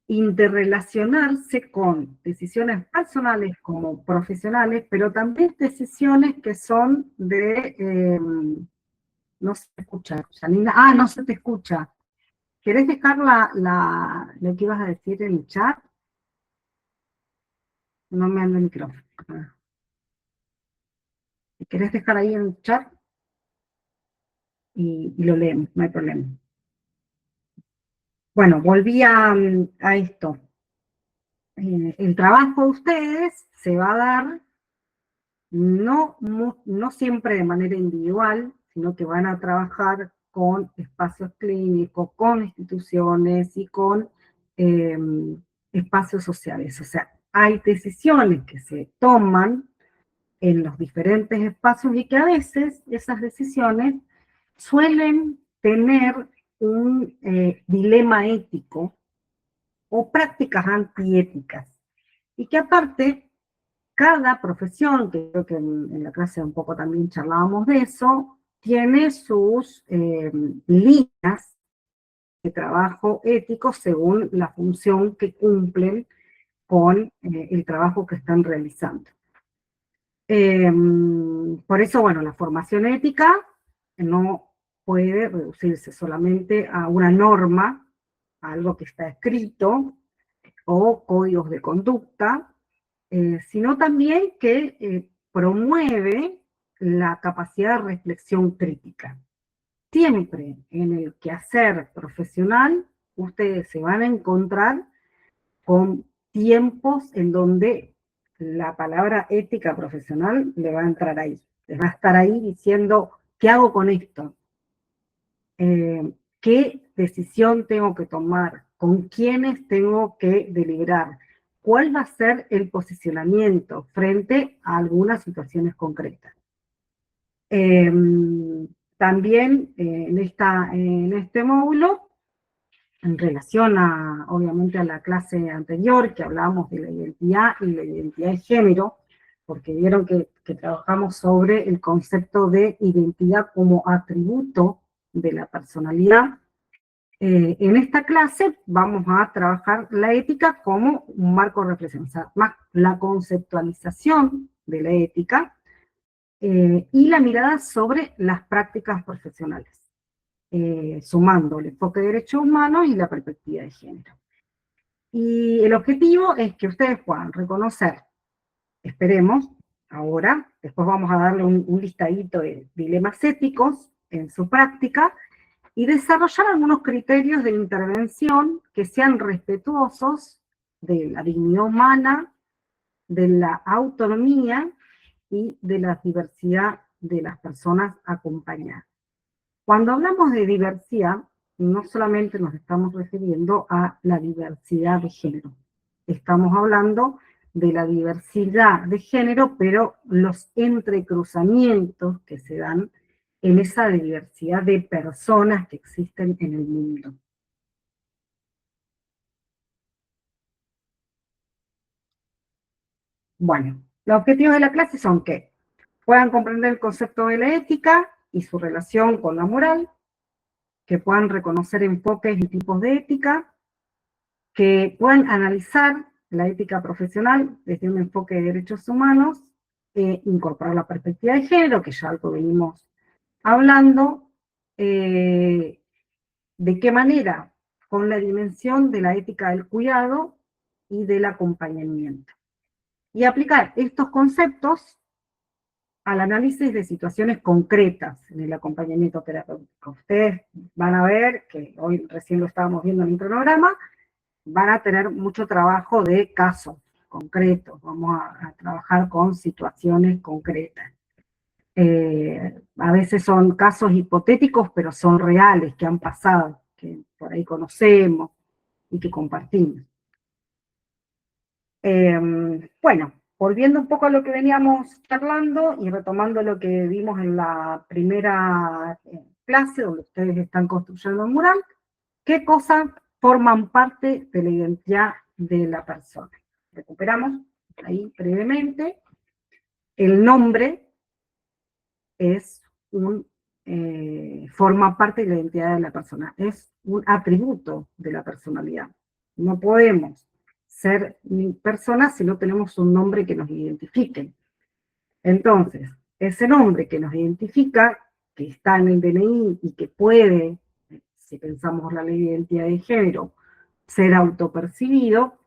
interrelacionarse con decisiones personales como profesionales, pero también decisiones que son de... no se escucha, Janina. Ah, no se te escucha. ¿Querés dejar lo que ibas a decir en el chat? No me anda el micrófono. Ah. ¿Querés dejar ahí en el chat? Y lo leemos, no hay problema. Bueno, volví a esto. El trabajo de ustedes se va a dar no siempre de manera individual, sino que van a trabajar con espacios clínicos, con instituciones y con espacios sociales. O sea, hay decisiones que se toman en los diferentes espacios y que a veces esas decisiones suelen tener un dilema ético o prácticas antiéticas. Y que aparte, cada profesión, que creo que en la clase un poco también charlábamos de eso, tiene sus líneas de trabajo ético según la función que cumplen con el trabajo que están realizando. Por eso, bueno, la formación ética no puede reducirse solamente a una norma, a algo que está escrito, o códigos de conducta, sino también que promueve la capacidad de reflexión crítica. Siempre en el quehacer profesional, ustedes se van a encontrar con tiempos en donde la palabra ética profesional le va a entrar ahí. Les va a estar ahí diciendo, ¿qué hago con esto? ¿Qué decisión tengo que tomar? ¿Con quiénes tengo que deliberar? ¿Cuál va a ser el posicionamiento frente a algunas situaciones concretas? También en este módulo, en relación obviamente a la clase anterior, que hablábamos de la identidad y la identidad de género, porque vieron que trabajamos sobre el concepto de identidad como atributo de la personalidad. En esta clase vamos a trabajar la ética como un marco de reflexión, o sea, más la conceptualización de la ética y la mirada sobre las prácticas profesionales, sumando el enfoque de derechos humanos y la perspectiva de género. Y el objetivo es que ustedes puedan reconocer, esperemos, ahora, después vamos a darle un listadito de dilemas éticos en su práctica, y desarrollar algunos criterios de intervención que sean respetuosos de la dignidad humana, de la autonomía y de la diversidad de las personas acompañadas. Cuando hablamos de diversidad, no solamente nos estamos refiriendo a la diversidad de género, estamos hablando de la diversidad de género, pero los entrecruzamientos que se dan en esa diversidad de personas que existen en el mundo. Bueno, los objetivos de la clase son que puedan comprender el concepto de la ética y su relación con la moral, que puedan reconocer enfoques y tipos de ética, que puedan analizar la ética profesional desde un enfoque de derechos humanos, incorporar la perspectiva de género, que ya algo venimos hablando, de qué manera, con la dimensión de la ética del cuidado y del acompañamiento. Y aplicar estos conceptos al análisis de situaciones concretas en el acompañamiento terapéutico. Ustedes van a ver, que hoy recién lo estábamos viendo en el cronograma, van a tener mucho trabajo de casos concretos, vamos a trabajar con situaciones concretas. A veces son casos hipotéticos, pero son reales, que han pasado, que por ahí conocemos y que compartimos. Bueno, volviendo un poco a lo que veníamos charlando y retomando lo que vimos en la primera clase, donde ustedes están construyendo un mural, ¿qué cosas forman parte de la identidad de la persona? Recuperamos ahí brevemente. El nombre forma parte de la identidad de la persona, es un atributo de la personalidad. No podemos ser personas si no tenemos un nombre que nos identifique. Entonces, ese nombre que nos identifica, que está en el DNI y que puede, si pensamos la ley de identidad de género, ser autopercibido,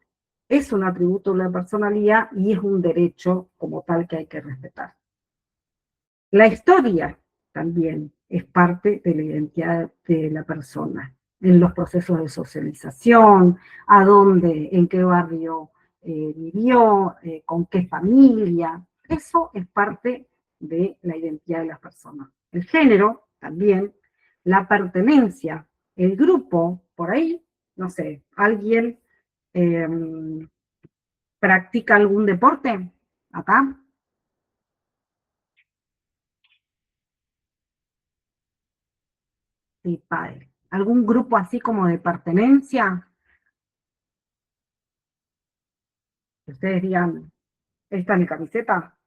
es un atributo de la personalidad y es un derecho como tal que hay que respetar. La historia también es parte de la identidad de la persona, en los procesos de socialización, a dónde, en qué barrio vivió, con qué familia, eso es parte de la identidad de las personas. El género también, la pertenencia, el grupo, por ahí, no sé, alguien practica algún deporte, acá. Sí, padre. ¿Algún grupo así como de pertenencia? Ustedes digan, ¿esta es mi camiseta?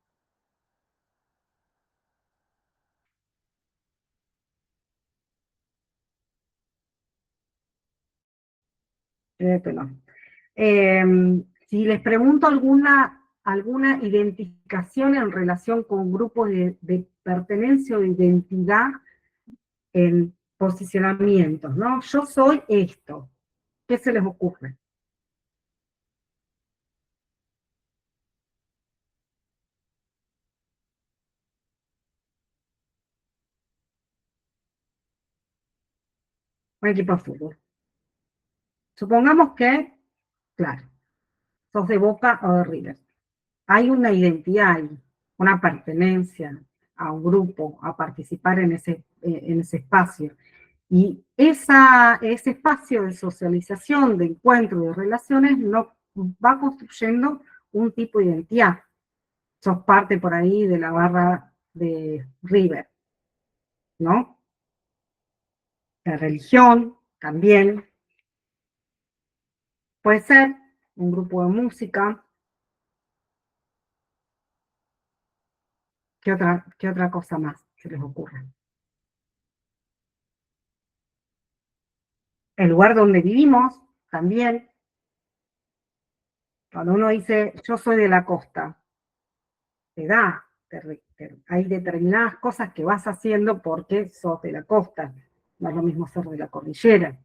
Que no. Si les pregunto alguna identificación en relación con grupos de pertenencia o de identidad en posicionamientos, ¿no? Yo soy esto. ¿Qué se les ocurre? Un equipo de fútbol. Supongamos que, claro, sos de Boca o de River. Hay una identidad ahí, una pertenencia a un grupo, a participar en ese espacio. Y ese espacio de socialización, de encuentro, de relaciones, no, va construyendo un tipo de identidad. Sos parte por ahí de la barra de River, ¿no? La religión también. Puede ser un grupo de música. ¿Qué otra cosa más se les ocurre? El lugar donde vivimos, también. Cuando uno dice, yo soy de la costa, hay determinadas cosas que vas haciendo porque sos de la costa. No es lo mismo ser de la cordillera.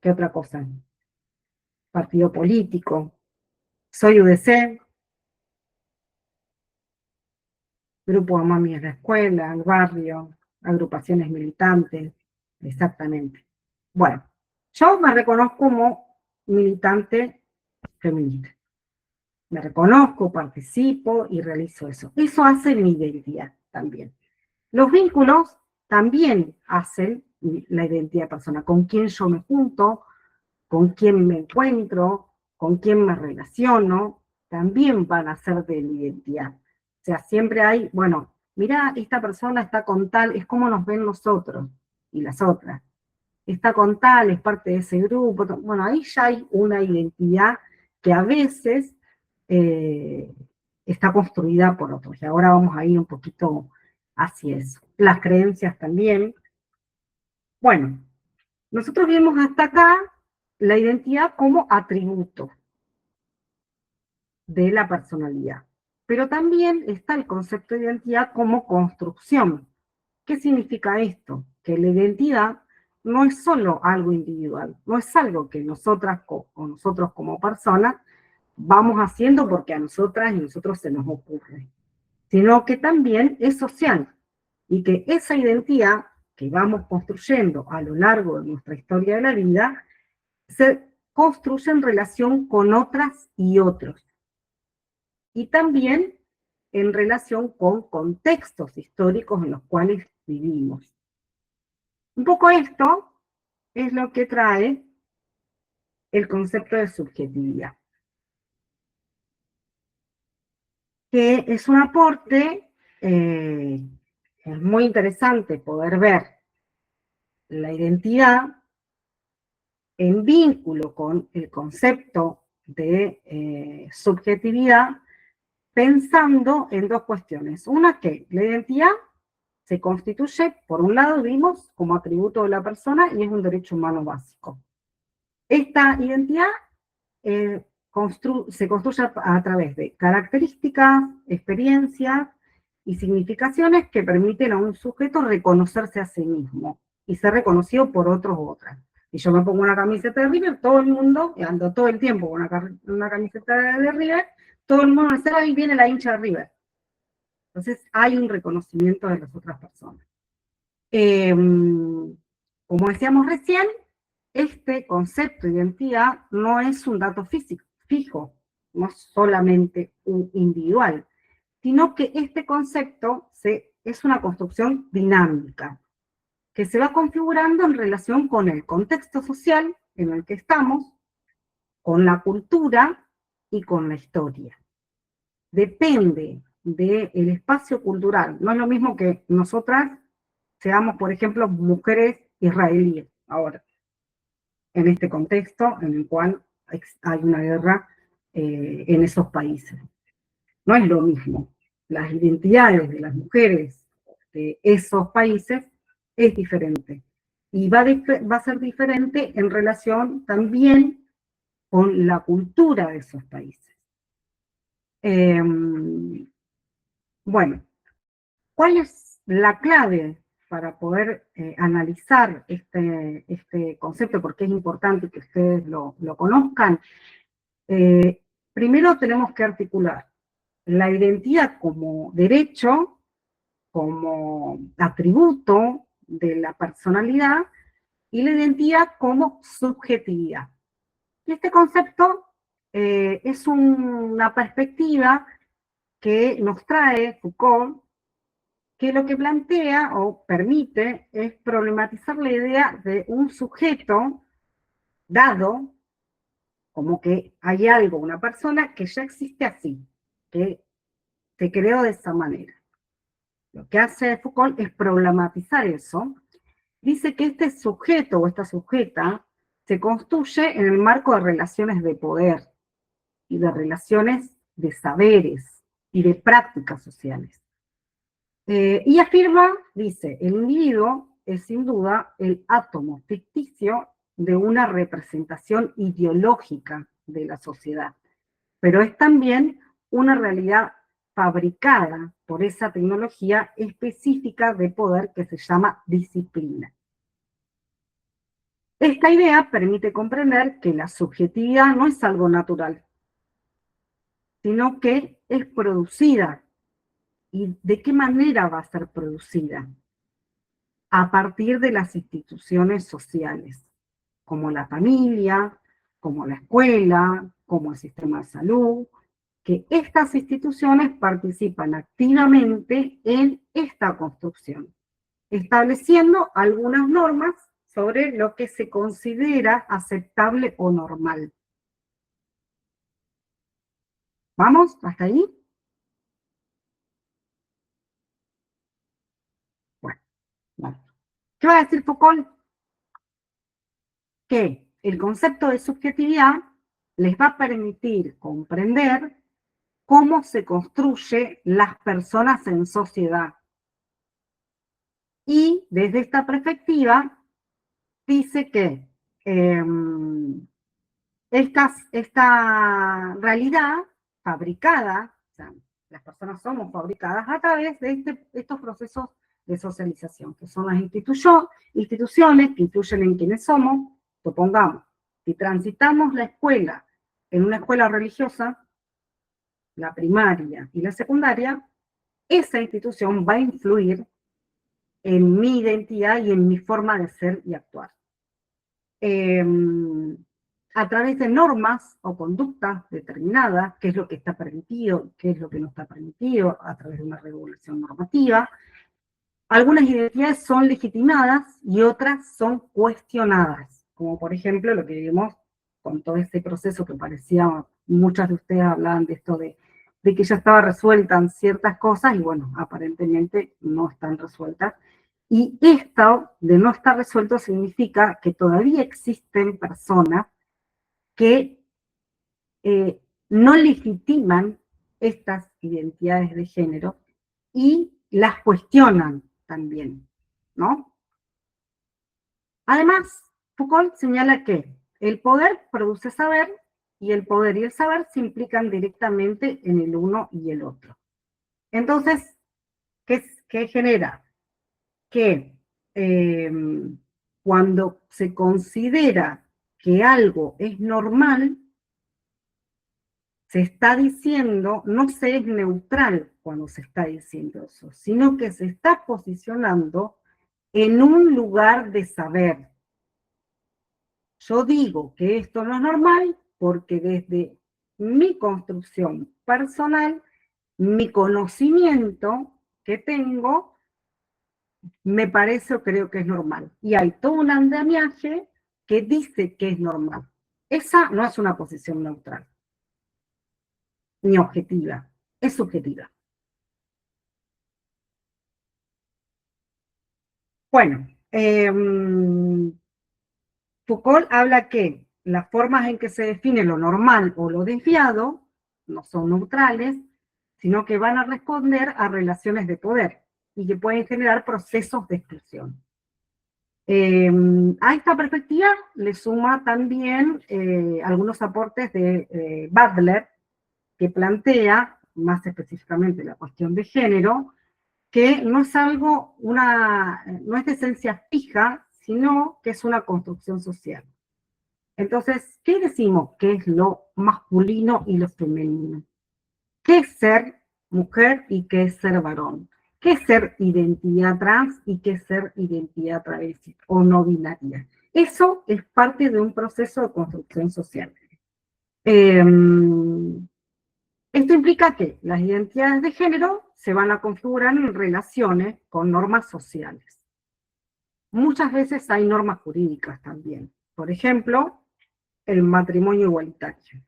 ¿Qué otra cosa? Partido político. Soy UDC. Grupo de mami en la escuela, el barrio, agrupaciones militantes. Exactamente. Bueno, yo me reconozco como militante feminista. Me reconozco, participo y realizo eso. Eso hace mi identidad también. Los vínculos también hacen la identidad personal. Con quién yo me junto, con quién me encuentro, con quién me relaciono, también van a ser de mi identidad. O sea, siempre hay, bueno, mirá, esta persona está con tal, es como nos ven nosotros y las otras. Está con tal, es parte de ese grupo. Bueno, ahí ya hay una identidad que a veces está construida por otros. Y ahora vamos a ir un poquito hacia eso. Las creencias también. Bueno, nosotros vimos hasta acá la identidad como atributo de la personalidad. Pero también está el concepto de identidad como construcción. ¿Qué significa esto? Que la identidad no es solo algo individual, no es algo que nosotras o nosotros como personas vamos haciendo porque a nosotras y a nosotros se nos ocurre, sino que también es social, y que esa identidad que vamos construyendo a lo largo de nuestra historia de la vida, se construye en relación con otras y otros. Y también en relación con contextos históricos en los cuales vivimos. Un poco esto es lo que trae el concepto de subjetividad, que es un aporte es muy interesante poder ver la identidad en vínculo con el concepto de subjetividad, pensando en dos cuestiones. Una, que la identidad se constituye, por un lado, vimos, como atributo de la persona y es un derecho humano básico. Esta identidad se construye a través de características, experiencias y significaciones que permiten a un sujeto reconocerse a sí mismo y ser reconocido por otros u otras. Si yo me pongo una camiseta de River, todo el mundo, y ando todo el tiempo con una camiseta de River, todo el mundo dice, ahí viene la hincha de River. Entonces hay un reconocimiento de las otras personas. Como decíamos recién, este concepto de identidad no es un dato físico, fijo, no es solamente un individual, sino que este concepto es una construcción dinámica, que se va configurando en relación con el contexto social en el que estamos, con la cultura y con la historia. Depende del espacio cultural. No es lo mismo que nosotras seamos, por ejemplo, mujeres israelíes ahora, en este contexto en el cual hay una guerra en esos países. No es lo mismo. Las identidades de las mujeres de esos países es diferente. Y va a ser diferente en relación también con la cultura de esos países. Bueno, ¿cuál es la clave para poder analizar este concepto? Porque es importante que ustedes lo conozcan. Primero tenemos que articular la identidad como derecho, como atributo de la personalidad, y la identidad como subjetividad. Y este concepto es una perspectiva que nos trae Foucault, que lo que plantea o permite es problematizar la idea de un sujeto dado, como que hay algo, una persona que ya existe así, que se creó de esa manera. Lo que hace Foucault es problematizar eso. Dice que este sujeto o esta sujeta se construye en el marco de relaciones de poder y de relaciones de saberes y de prácticas sociales. Y afirma, dice, el individuo es sin duda el átomo ficticio de una representación ideológica de la sociedad, pero es también una realidad fabricada por esa tecnología específica de poder que se llama disciplina. Esta idea permite comprender que la subjetividad no es algo natural, sino que es producida. ¿Y de qué manera va a ser producida? A partir de las instituciones sociales, como la familia, como la escuela, como el sistema de salud, que estas instituciones participan activamente en esta construcción, estableciendo algunas normas sobre lo que se considera aceptable o normal. ¿Vamos? ¿Hasta ahí? Bueno. ¿Qué va a decir Foucault? Que el concepto de subjetividad les va a permitir comprender cómo se construye las personas en sociedad. Y desde esta perspectiva, dice que esta realidad fabricada, o sea, las personas somos fabricadas a través de estos procesos de socialización, que son las instituciones que influyen en quienes somos. Supongamos, si transitamos la escuela en una escuela religiosa, la primaria y la secundaria, esa institución va a influir en mi identidad y en mi forma de ser y actuar. A través de normas o conductas determinadas, qué es lo que está permitido, qué es lo que no está permitido, a través de una regulación normativa. Algunas identidades son legitimadas y otras son cuestionadas, como por ejemplo lo que vimos con todo este proceso que parecía, muchas de ustedes hablaban de esto de que ya estaba resueltas ciertas cosas, y bueno, aparentemente no están resueltas. Y esto de no estar resuelto significa que todavía existen personas que no legitiman estas identidades de género y las cuestionan también, ¿no? Además, Foucault señala que el poder produce saber, y el poder y el saber se implican directamente en el uno y el otro. Entonces, ¿qué genera? Que cuando se considera que algo es normal, se está diciendo, no se es neutral cuando se está diciendo eso, sino que se está posicionando en un lugar de saber. Yo digo que esto no es normal porque desde mi construcción personal, mi conocimiento que tengo, me parece o creo que es normal. Y hay todo un andamiaje que dice que es normal. Esa no es una posición neutral, ni objetiva, es subjetiva. Bueno, Foucault habla que las formas en que se define lo normal o lo desviado no son neutrales, sino que van a responder a relaciones de poder y que pueden generar procesos de exclusión. A esta perspectiva le suma también algunos aportes de Butler, que plantea, más específicamente la cuestión de género, que no es algo, no es de esencia fija, sino que es una construcción social. Entonces, ¿qué decimos que es lo masculino y lo femenino? ¿Qué es ser mujer y qué es ser varón? ¿Qué es ser identidad trans y qué es ser identidad travesti o no binaria? Eso es parte de un proceso de construcción social. Esto implica que las identidades de género se van a configurar en relaciones con normas sociales. Muchas veces hay normas jurídicas también. Por ejemplo, el matrimonio igualitario,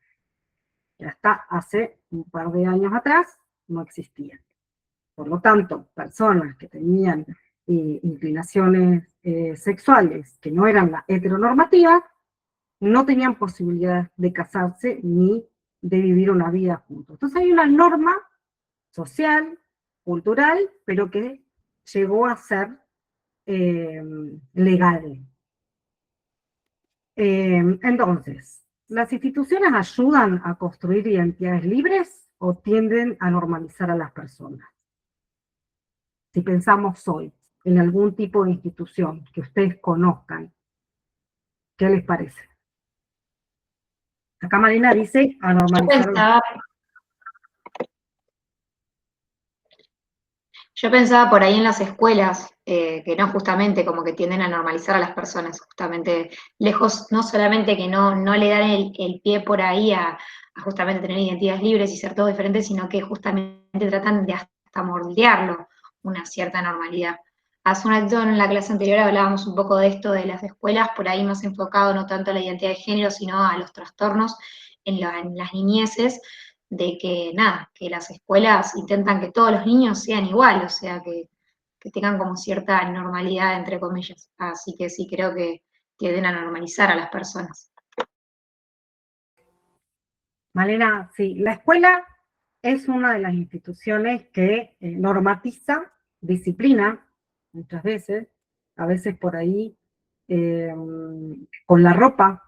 que hasta hace un par de años atrás no existía. Por lo tanto, personas que tenían inclinaciones sexuales que no eran la heteronormativa, no tenían posibilidad de casarse ni de vivir una vida juntos. Entonces hay una norma social, cultural, pero que llegó a ser legal. Entonces, ¿las instituciones ayudan a construir identidades libres o tienden a normalizar a las personas? Si pensamos hoy en algún tipo de institución que ustedes conozcan, ¿qué les parece? Acá Marina dice a normalizar. Yo pensaba por ahí en las escuelas, que no justamente como que tienden a normalizar a las personas, justamente lejos, no solamente que no le dan el pie por ahí a justamente tener identidades libres y ser todos diferentes, sino que justamente tratan de hasta moldearlo una cierta normalidad. Hace un rato en la clase anterior hablábamos un poco de esto de las escuelas, por ahí más enfocado no tanto a la identidad de género, sino a los trastornos en las niñeces, de que nada, que las escuelas intentan que todos los niños sean igual, o sea, que tengan como cierta normalidad, entre comillas. Así que sí, creo que tienden a normalizar a las personas. Malena, sí, la escuela es una de las instituciones que normatiza, disciplina, muchas veces, a veces por ahí, con la ropa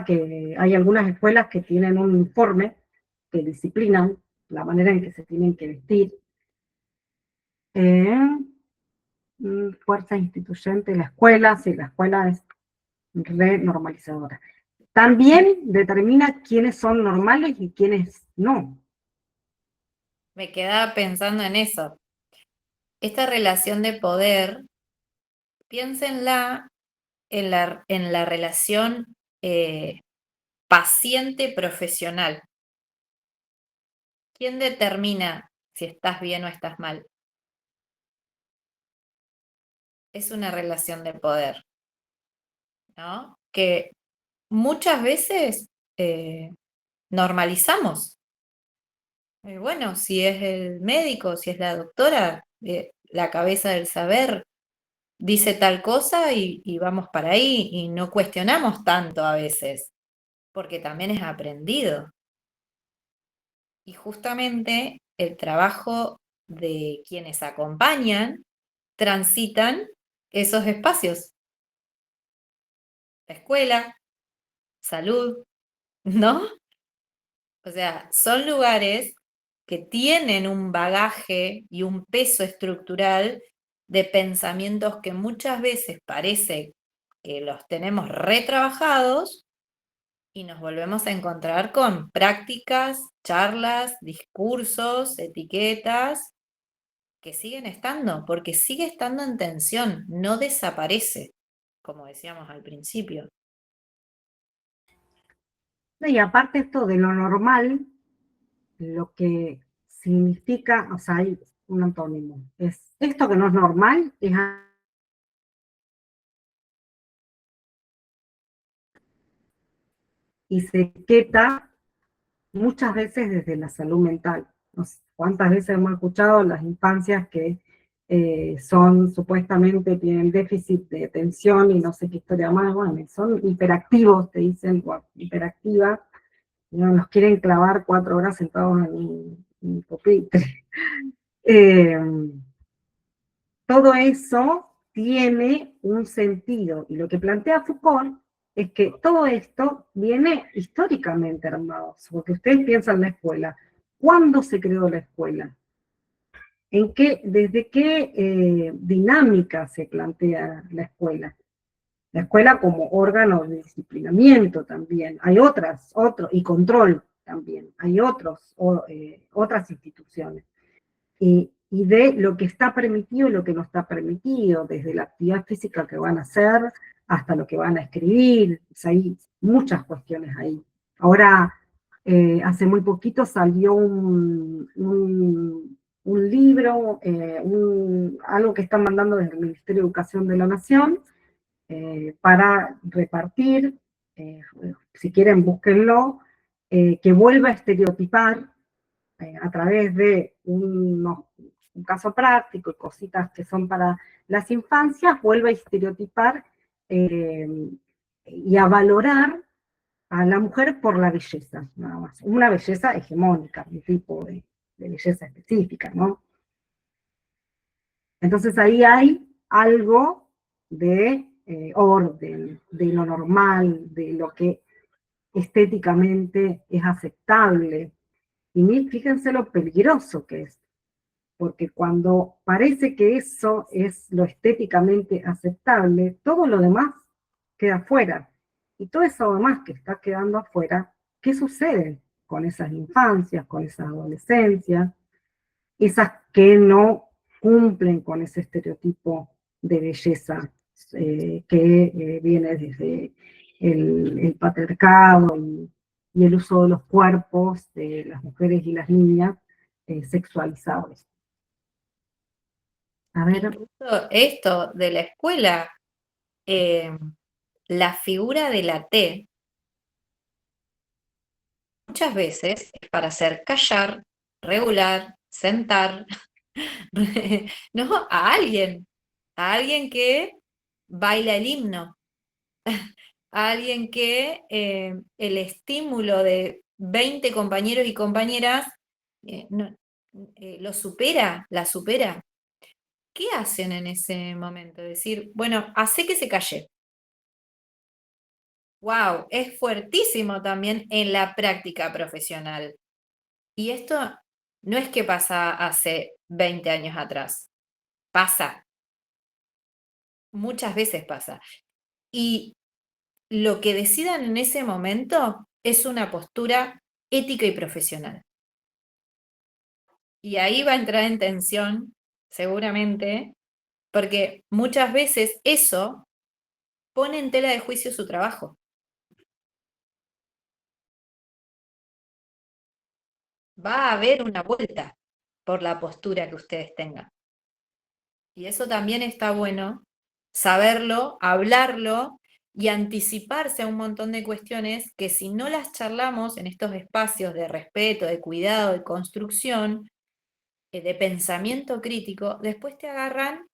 que hay algunas escuelas que tienen un uniforme que disciplinan la manera en que se tienen que vestir. Fuerza instituyente, la escuela, sí, la escuela es renormalizadora. También determina quiénes son normales y quiénes no. Me quedaba pensando en eso. esta relación de poder, piénsenla en la relación paciente-profesional. ¿Quién determina si estás bien o estás mal? Es una relación de poder, ¿no? Que muchas veces normalizamos. Bueno, si es el médico, si es la doctora, la cabeza del saber dice tal cosa y vamos para ahí y no cuestionamos tanto a veces, porque también es aprendido. Y justamente el trabajo de quienes acompañan transitan esos espacios. La escuela, salud, ¿no? O sea, son lugares que tienen un bagaje y un peso estructural de pensamientos que muchas veces parece que los tenemos retrabajados y nos volvemos a encontrar con prácticas, charlas, discursos, etiquetas que siguen estando, porque sigue estando en tensión, no desaparece, como decíamos al principio. Y aparte esto de lo normal, lo que significa, o sea, hay un antónimo, es esto que no es normal, y se etiqueta muchas veces desde la salud mental. No sé cuántas veces hemos escuchado las infancias que son supuestamente, tienen déficit de atención y no sé qué historia más, bueno, son hiperactivos, te dicen, o hiperactivas, no nos quieren clavar 4 horas sentados en un pupitre. Todo eso tiene un sentido, y lo que plantea Foucault es que todo esto viene históricamente armado, porque ustedes piensan en la escuela. ¿Cuándo se creó la escuela? ¿Desde qué dinámica se plantea la escuela? La escuela como órgano de disciplinamiento también. Hay y control también. Hay otras instituciones. Y de lo que está permitido y lo que no está permitido, desde la actividad física que van a hacer hasta lo que van a escribir. Pues hay muchas cuestiones ahí. Ahora, hace muy poquito salió un libro, algo que están mandando desde el Ministerio de Educación de la Nación, para repartir, si quieren búsquenlo, que vuelva a estereotipar a través de un caso práctico y cositas que son para las infancias, vuelve a estereotipar y a valorar a la mujer por la belleza, nada más. Una belleza hegemónica, un tipo de belleza específica, ¿no? Entonces ahí hay algo de orden, de lo normal, de lo que estéticamente es aceptable. Y fíjense lo peligroso que es, porque cuando parece que eso es lo estéticamente aceptable, todo lo demás queda afuera. Y todo eso demás que está quedando afuera, ¿qué sucede con esas infancias, con esas adolescencias? Esas que no cumplen con ese estereotipo de belleza que viene desde el patriarcado y el uso de los cuerpos de las mujeres y las niñas sexualizados. A ver. Incluso esto de la escuela, la figura de la T, muchas veces es para hacer callar, regular, sentar, ¿no? A alguien que baila el himno, a alguien que el estímulo de 20 compañeros y compañeras lo supera, la supera. ¿Qué hacen en ese momento? Decir, bueno, hace que se calle. ¡Wow! Es fuertísimo también en la práctica profesional. Y esto no es que pasa hace 20 años atrás. Pasa. Muchas veces pasa. Y lo que decidan en ese momento es una postura ética y profesional. Y ahí va a entrar en tensión seguramente, porque muchas veces eso pone en tela de juicio su trabajo. Va a haber una vuelta por la postura que ustedes tengan. Y eso también está bueno, saberlo, hablarlo y anticiparse a un montón de cuestiones que si no las charlamos en estos espacios de respeto, de cuidado, de construcción, de pensamiento crítico, después te agarran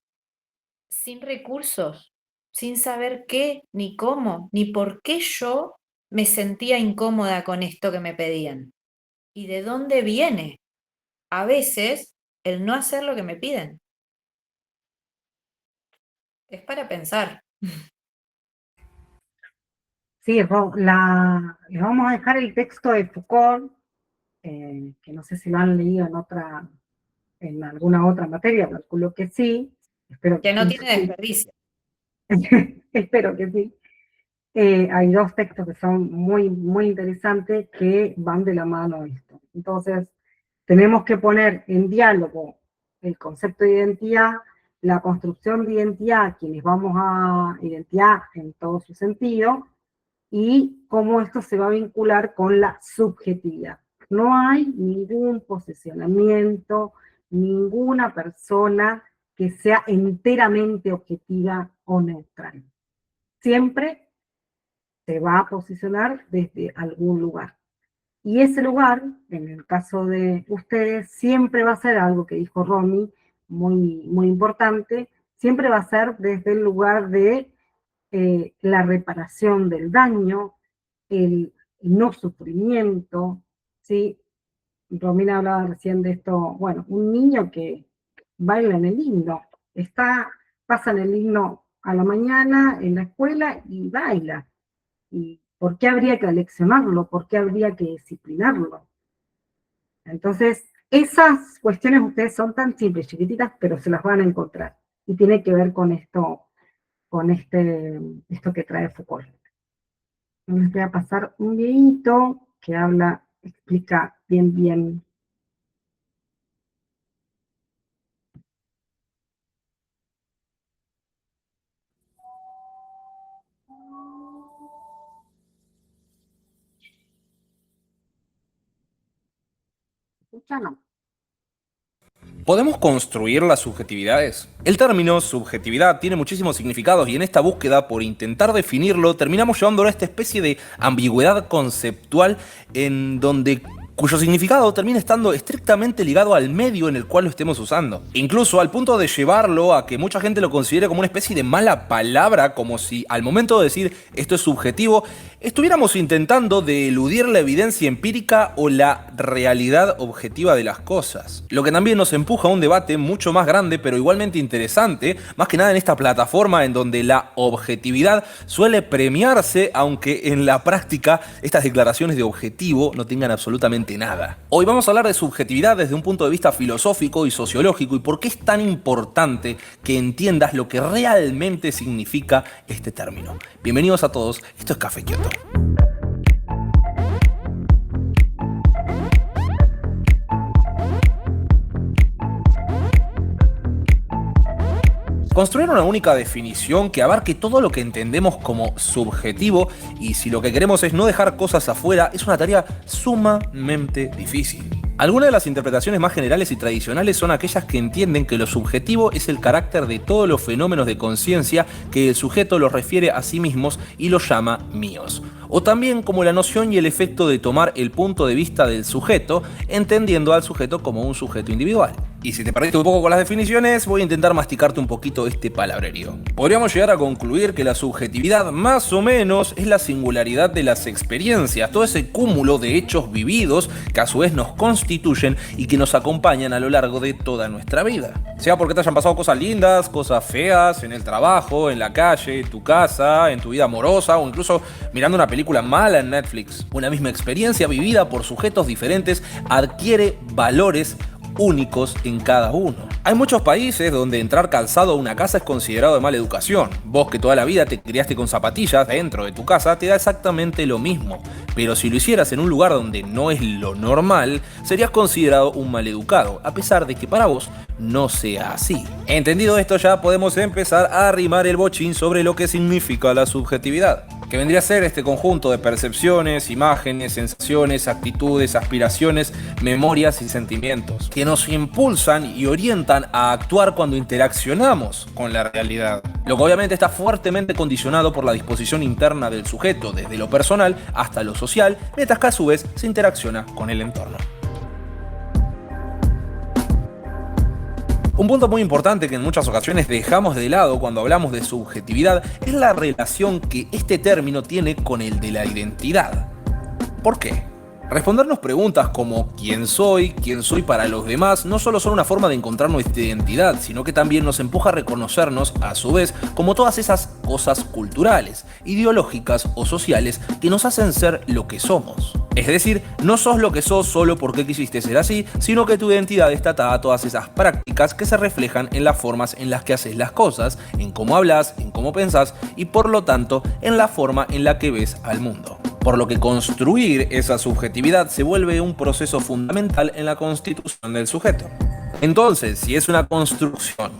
sin recursos, sin saber qué, ni cómo, ni por qué yo me sentía incómoda con esto que me pedían. ¿Y de dónde viene? A veces el no hacer lo que me piden. Es para pensar. Sí, les vamos a dejar el texto de Foucault, que no sé si lo han leído en alguna otra materia, calculo que sí. Espero Que no sí. tiene desperdicio. Espero que sí. Hay dos textos que son muy, muy interesantes que van de la mano de esto. Entonces, tenemos que poner en diálogo el concepto de identidad, la construcción de identidad, quienes vamos a identidad en todo su sentido, y cómo esto se va a vincular con la subjetividad. No hay ningún posicionamiento, ninguna persona que sea enteramente objetiva o neutral. Siempre se va a posicionar desde algún lugar. Y ese lugar, en el caso de ustedes, siempre va a ser algo que dijo Romy, muy, muy importante, siempre va a ser desde el lugar de la reparación del daño, el no sufrimiento, ¿sí? Romina hablaba recién de esto, bueno, un niño que baila en el himno, pasa en el himno a la mañana en la escuela y baila. ¿Y por qué habría que aleccionarlo? ¿Por qué habría que disciplinarlo? Entonces, esas cuestiones ustedes son tan simples, chiquititas, pero se las van a encontrar. Y tiene que ver con esto que trae Foucault. Les voy a pasar un videito que explica bien. ¿Escuchan o no? ¿Podemos construir las subjetividades? El término subjetividad tiene muchísimos significados y en esta búsqueda por intentar definirlo terminamos llevándolo a esta especie de ambigüedad conceptual cuyo significado termina estando estrictamente ligado al medio en el cual lo estemos usando. Incluso al punto de llevarlo a que mucha gente lo considere como una especie de mala palabra, como si al momento de decir esto es subjetivo, estuviéramos intentando de eludir la evidencia empírica o la realidad objetiva de las cosas. Lo que también nos empuja a un debate mucho más grande, pero igualmente interesante, más que nada en esta plataforma en donde la objetividad suele premiarse, aunque en la práctica estas declaraciones de objetivo no tengan absolutamente nada. Hoy vamos a hablar de subjetividad desde un punto de vista filosófico y sociológico y por qué es tan importante que entiendas lo que realmente significa este término. Bienvenidos a todos, esto es Café Kioto. Construir una única definición que abarque todo lo que entendemos como subjetivo y si lo que queremos es no dejar cosas afuera es una tarea sumamente difícil. Algunas de las interpretaciones más generales y tradicionales son aquellas que entienden que lo subjetivo es el carácter de todos los fenómenos de conciencia que el sujeto los refiere a sí mismos y los llama míos. O también como la noción y el efecto de tomar el punto de vista del sujeto, entendiendo al sujeto como un sujeto individual. Y si te perdiste un poco con las definiciones, voy a intentar masticarte un poquito este palabrerío. Podríamos llegar a concluir que la subjetividad más o menos es la singularidad de las experiencias, todo ese cúmulo de hechos vividos que a su vez nos constituyen y que nos acompañan a lo largo de toda nuestra vida. Sea porque te hayan pasado cosas lindas, cosas feas, en el trabajo, en la calle, en tu casa, en tu vida amorosa o incluso mirando una película mala en Netflix. Una misma experiencia vivida por sujetos diferentes adquiere valores únicos en cada uno. Hay muchos países donde entrar calzado a una casa es considerado de mala educación. Vos que toda la vida te criaste con zapatillas dentro de tu casa, te da exactamente lo mismo. Pero si lo hicieras en un lugar donde no es lo normal, serías considerado un maleducado, a pesar de que para vos no sea así. Entendido esto, ya podemos empezar a arrimar el bochín sobre lo que significa la subjetividad, que vendría a ser este conjunto de percepciones, imágenes, sensaciones, actitudes, aspiraciones, memorias y sentimientos, que nos impulsan y orientan a actuar cuando interaccionamos con la realidad. Lo que obviamente está fuertemente condicionado por la disposición interna del sujeto, desde lo personal hasta lo social, mientras que a su vez se interacciona con el entorno. Un punto muy importante que en muchas ocasiones dejamos de lado cuando hablamos de subjetividad es la relación que este término tiene con el de la identidad. ¿Por qué? Respondernos preguntas como quién soy para los demás, no solo son una forma de encontrar nuestra identidad, sino que también nos empuja a reconocernos, a su vez, como todas esas cosas culturales, ideológicas o sociales que nos hacen ser lo que somos. Es decir, no sos lo que sos solo porque quisiste ser así, sino que tu identidad está atada a todas esas prácticas que se reflejan en las formas en las que haces las cosas, en cómo hablas, en cómo pensás y por lo tanto en la forma en la que ves al mundo. Por lo que construir esa subjetividad se vuelve un proceso fundamental en la constitución del sujeto. Entonces, si es una construcción,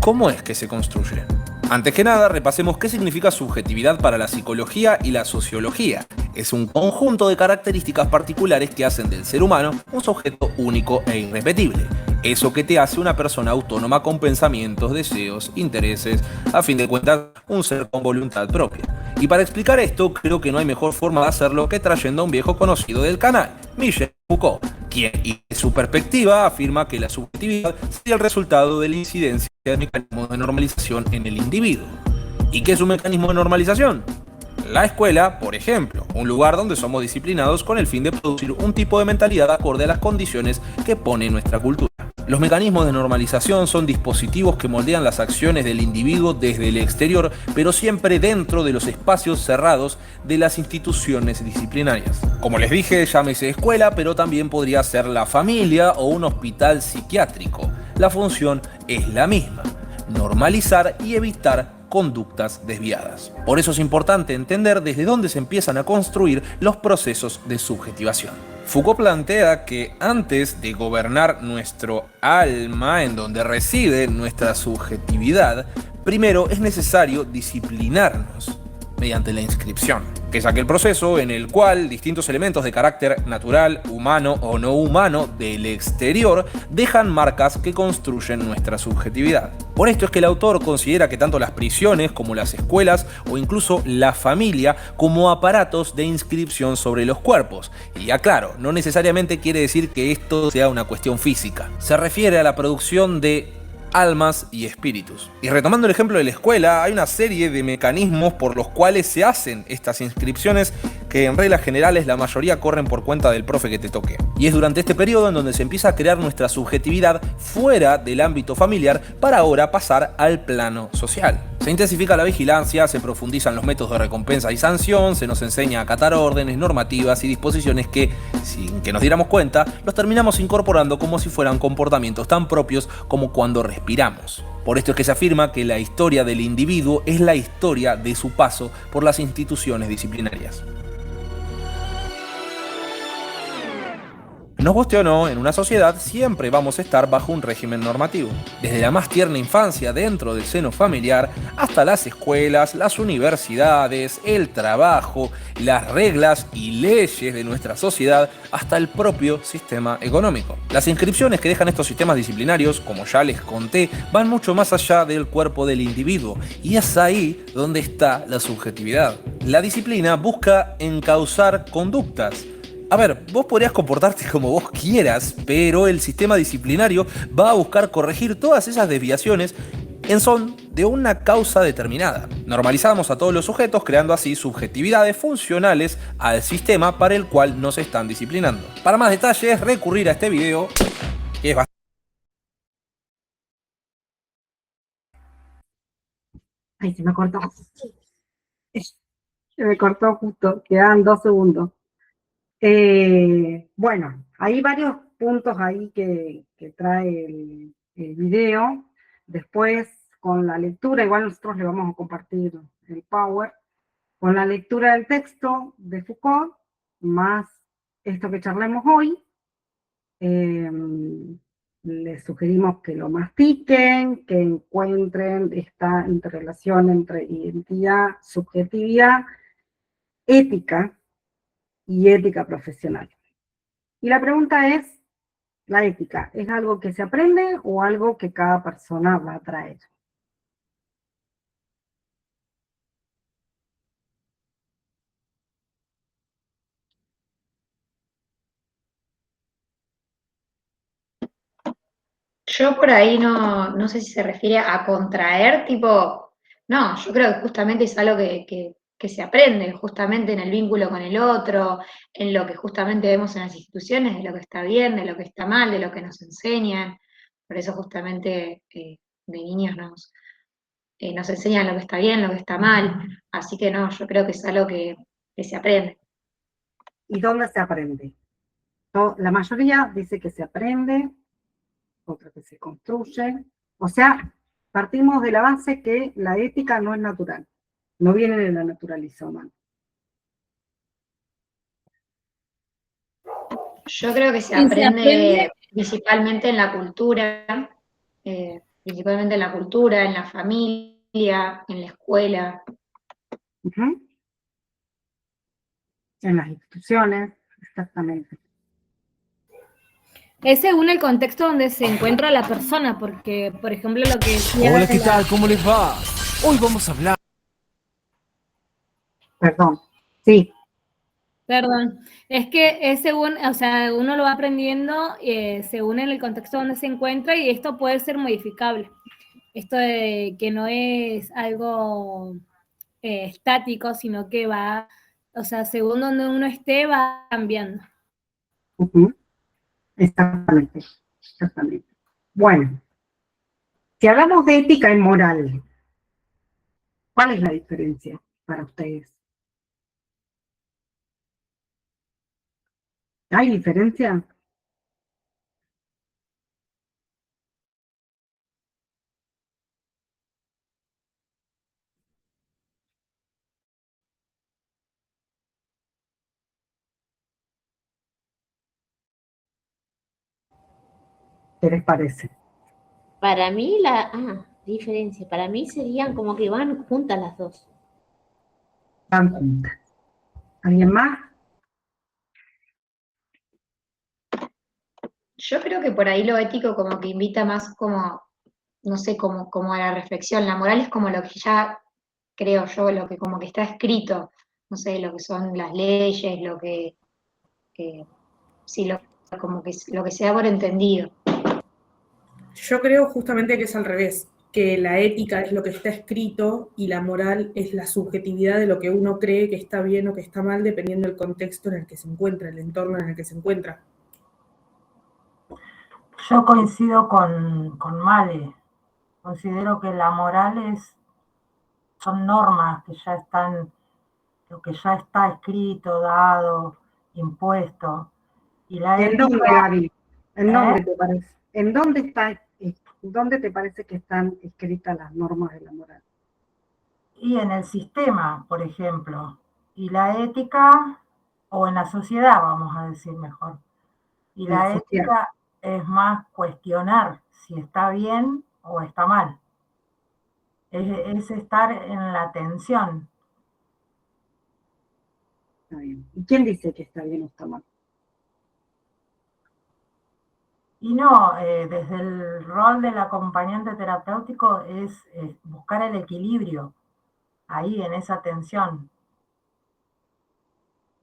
¿cómo es que se construye? Antes que nada, repasemos qué significa subjetividad para la psicología y la sociología. Es un conjunto de características particulares que hacen del ser humano un sujeto único e irrepetible. Eso que te hace una persona autónoma con pensamientos, deseos, intereses, a fin de cuentas, un ser con voluntad propia. Y para explicar esto, creo que no hay mejor forma de hacerlo que trayendo a un viejo conocido del canal, Michel Foucault, quien, y de su perspectiva, afirma que la subjetividad sería el resultado de la incidencia del mecanismo de normalización en el individuo. ¿Y qué es un mecanismo de normalización? La escuela, por ejemplo, un lugar donde somos disciplinados con el fin de producir un tipo de mentalidad acorde a las condiciones que pone nuestra cultura. Los mecanismos de normalización son dispositivos que moldean las acciones del individuo desde el exterior, pero siempre dentro de los espacios cerrados de las instituciones disciplinarias. Como les dije, llámese escuela, pero también podría ser la familia o un hospital psiquiátrico. La función es la misma: normalizar y evitar conductas desviadas. Por eso es importante entender desde dónde se empiezan a construir los procesos de subjetivación. Foucault plantea que antes de gobernar nuestro alma, en donde reside nuestra subjetividad, primero es necesario disciplinarnos mediante la inscripción, que es aquel proceso en el cual distintos elementos de carácter natural, humano o no humano del exterior dejan marcas que construyen nuestra subjetividad. Por esto es que el autor considera que tanto las prisiones como las escuelas o incluso la familia como aparatos de inscripción sobre los cuerpos. Y aclaro, no necesariamente quiere decir que esto sea una cuestión física. Se refiere a la producción de almas y espíritus. Y retomando el ejemplo de la escuela, hay una serie de mecanismos por los cuales se hacen estas inscripciones que en reglas generales la mayoría corren por cuenta del profe que te toque. Y es durante este periodo en donde se empieza a crear nuestra subjetividad fuera del ámbito familiar para ahora pasar al plano social. Se intensifica la vigilancia, se profundizan los métodos de recompensa y sanción, se nos enseña a acatar órdenes, normativas y disposiciones que, sin que nos diéramos cuenta, los terminamos incorporando como si fueran comportamientos tan propios como cuando respiramos. Por esto es que se afirma que la historia del individuo es la historia de su paso por las instituciones disciplinarias. Nos guste o no, en una sociedad siempre vamos a estar bajo un régimen normativo. Desde la más tierna infancia dentro del seno familiar, hasta las escuelas, las universidades, el trabajo, las reglas y leyes de nuestra sociedad, hasta el propio sistema económico. Las inscripciones que dejan estos sistemas disciplinarios, como ya les conté, van mucho más allá del cuerpo del individuo, y es ahí donde está la subjetividad. La disciplina busca encauzar conductas. A ver, vos podrías comportarte como vos quieras, pero el sistema disciplinario va a buscar corregir todas esas desviaciones en son de una causa determinada. Normalizamos a todos los sujetos, creando así subjetividades funcionales al sistema para el cual nos están disciplinando. Para más detalles, recurrir a este video, que es bastante... Ay, se me cortó. Se me cortó justo, quedan 2 segundos. Bueno, hay varios puntos ahí que trae video. Después, con la lectura, igual nosotros le vamos a compartir el Power, con la lectura del texto de Foucault, más esto que charlemos hoy, les sugerimos que lo mastiquen, que encuentren esta interrelación entre identidad, subjetividad, ética y ética profesional. Y la pregunta es, ¿la ética es algo que se aprende o algo que cada persona va a traer? Yo por ahí no sé si se refiere a contraer, tipo, no, yo creo que justamente es algo que se aprende, justamente en el vínculo con el otro, en lo que justamente vemos en las instituciones, de lo que está bien, de lo que está mal, de lo que nos enseñan. Por eso justamente de niños nos enseñan lo que está bien, lo que está mal. Así que no, yo creo que es algo que se aprende. ¿Y dónde se aprende? La mayoría dice que se aprende, otra que se construye. O sea, partimos de la base que la ética no es natural, no viene de la naturaleza humana. Yo creo que se Y se aprende aprende, principalmente en la cultura, en la familia, en la escuela. Ujú. En las instituciones, exactamente. es según el contexto donde se encuentra la persona, porque, por ejemplo, lo que decía Hola, de ¿qué la- tal? ¿Cómo les va? Hoy vamos a hablar. Perdón, sí. Perdón, es que es según, o sea, uno lo va aprendiendo según en el contexto donde se encuentra y esto puede ser modificable. Esto de que no es algo estático, sino que va, o sea, según donde uno esté, va cambiando. Ujú. Exactamente, exactamente. Bueno, si hablamos de ética y moral, ¿cuál es la diferencia para ustedes? ¿Hay diferencia? ¿Qué les parece? Para mí diferencia, para mí serían como que van juntas las dos. Van juntas. ¿Alguien más? Yo creo que por ahí lo ético como que invita más como, no sé, como a la reflexión. La moral es como lo que ya creo yo, lo que como que está escrito, no sé, lo que son las leyes, sí, como que lo que se da por entendido. Yo creo justamente que es al revés, que la ética es lo que está escrito y la moral es la subjetividad de lo que uno cree que está bien o que está mal dependiendo del contexto en el que se encuentra, el entorno en el que se encuentra. Yo coincido con Male. Considero que la moral son normas que ya están, lo que ya está escrito, dado, impuesto. Y la ¿En ética, dónde, Gaby? ¿En dónde ¿eh? te parece? ¿En dónde está, dónde te parece que están escritas las normas de la moral? Y en el sistema, por ejemplo. Y la ética, o en la sociedad, vamos a decir mejor. Y En la la sociedad. ética es más cuestionar si está bien o está mal. Es estar en la tensión. Está bien. ¿Y quién dice que está bien o está mal? Y no, desde el rol del acompañante terapéutico es buscar el equilibrio ahí en esa tensión.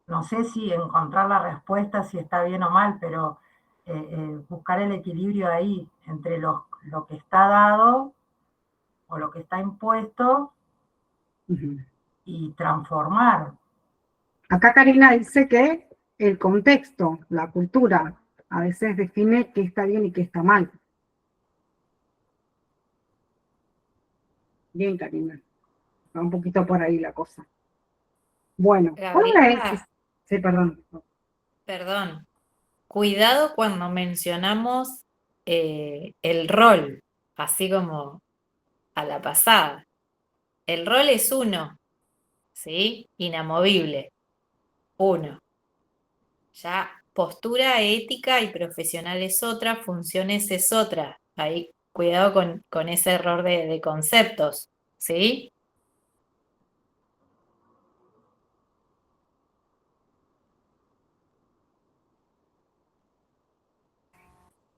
No sé si encontrar la respuesta, si está bien o mal, pero buscar el equilibrio ahí entre lo que está dado o lo que está impuesto y transformar. Acá Karina dice que el contexto, la cultura, a veces define qué está bien y qué está mal. Bien, Karina. Va un poquito por ahí la cosa. Bueno, una es... Gabriela, Sí, perdón. perdón. Cuidado cuando mencionamos el rol, así como a la pasada. El rol es uno, ¿sí? Inamovible, uno. Ya postura ética y profesional es otra, funciones es otra. Ahí, cuidado con ese error de conceptos, ¿sí?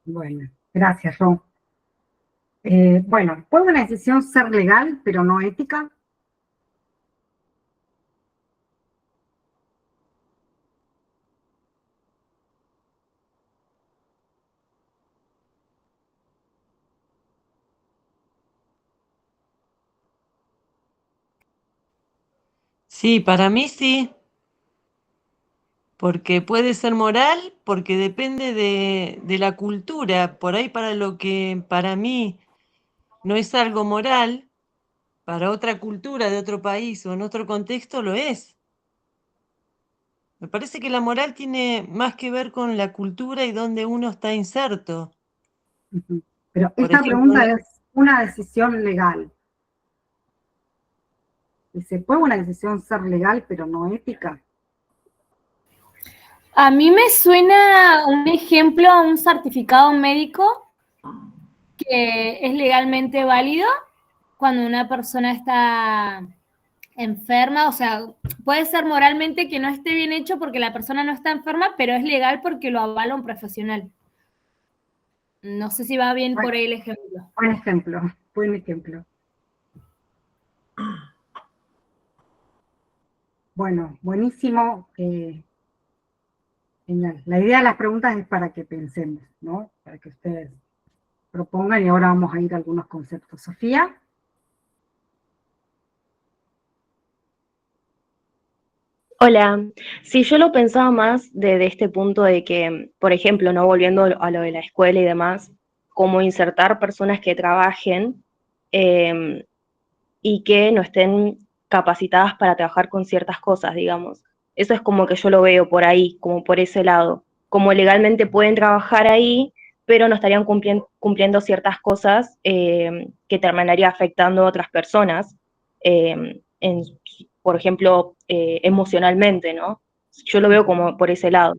Bueno, gracias, Ron. Bueno, ¿puede una decisión ser legal, pero no ética? Sí, para mí sí, porque puede ser moral, porque depende de la cultura. Por ahí para lo que para mí no es algo moral, para otra cultura de otro país o en otro contexto lo es. Me parece que la moral tiene más que ver con la cultura y dónde uno está inserto. Pero Por esta ejemplo, pregunta es una decisión legal. ¿Se puede una decisión ser legal, pero no ética? A mí me suena un ejemplo a un certificado médico que es legalmente válido cuando una persona está enferma, o sea, puede ser moralmente que no esté bien hecho porque la persona no está enferma, pero es legal porque lo avala un profesional. No sé si va bien por ahí el ejemplo. Buen ejemplo, buen ejemplo. Bueno, buenísimo. Genial. La idea de las preguntas es para que pensemos, ¿no? Para que ustedes propongan y ahora vamos a ir a algunos conceptos. Sofía. Hola, sí, yo lo pensaba más de este punto de que, por ejemplo, no volviendo a lo de la escuela y demás, como insertar personas que trabajen eh, y que no estén capacitadas para trabajar con ciertas cosas, digamos. Eso es como que yo lo veo por ahí, como por ese lado. Como legalmente pueden trabajar ahí, pero no estarían cumpliendo ciertas cosas que terminaría afectando a otras personas, por ejemplo, emocionalmente, ¿no? Yo lo veo como por ese lado.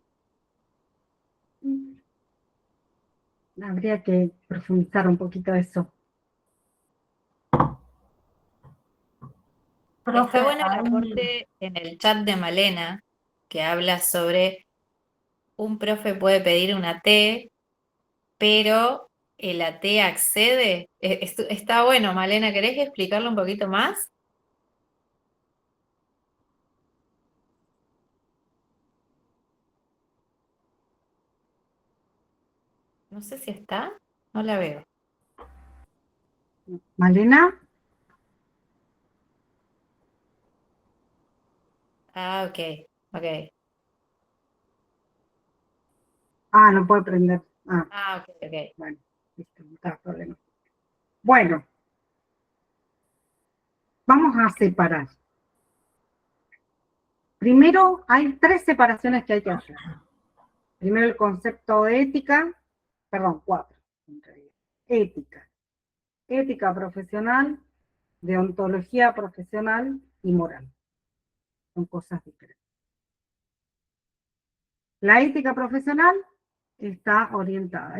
Habría que profundizar un poquito eso. Está bueno el aporte en el chat de Malena, que habla sobre un profe puede pedir una T, pero el AT accede. Está bueno, Malena, ¿querés explicarlo un poquito más? No sé si está, no la veo. Malena. Ah, ok, ok. Ah, no puede prender. Ah, ok, ok. Bueno, listo, no está problema. Bueno, vamos a separar. Primero, hay 3 separaciones que hay que hacer. Primero el concepto de ética, perdón, 4, en realidad. Ética. Ética profesional, deontología profesional y moral. Son cosas diferentes. La ética profesional está orientada.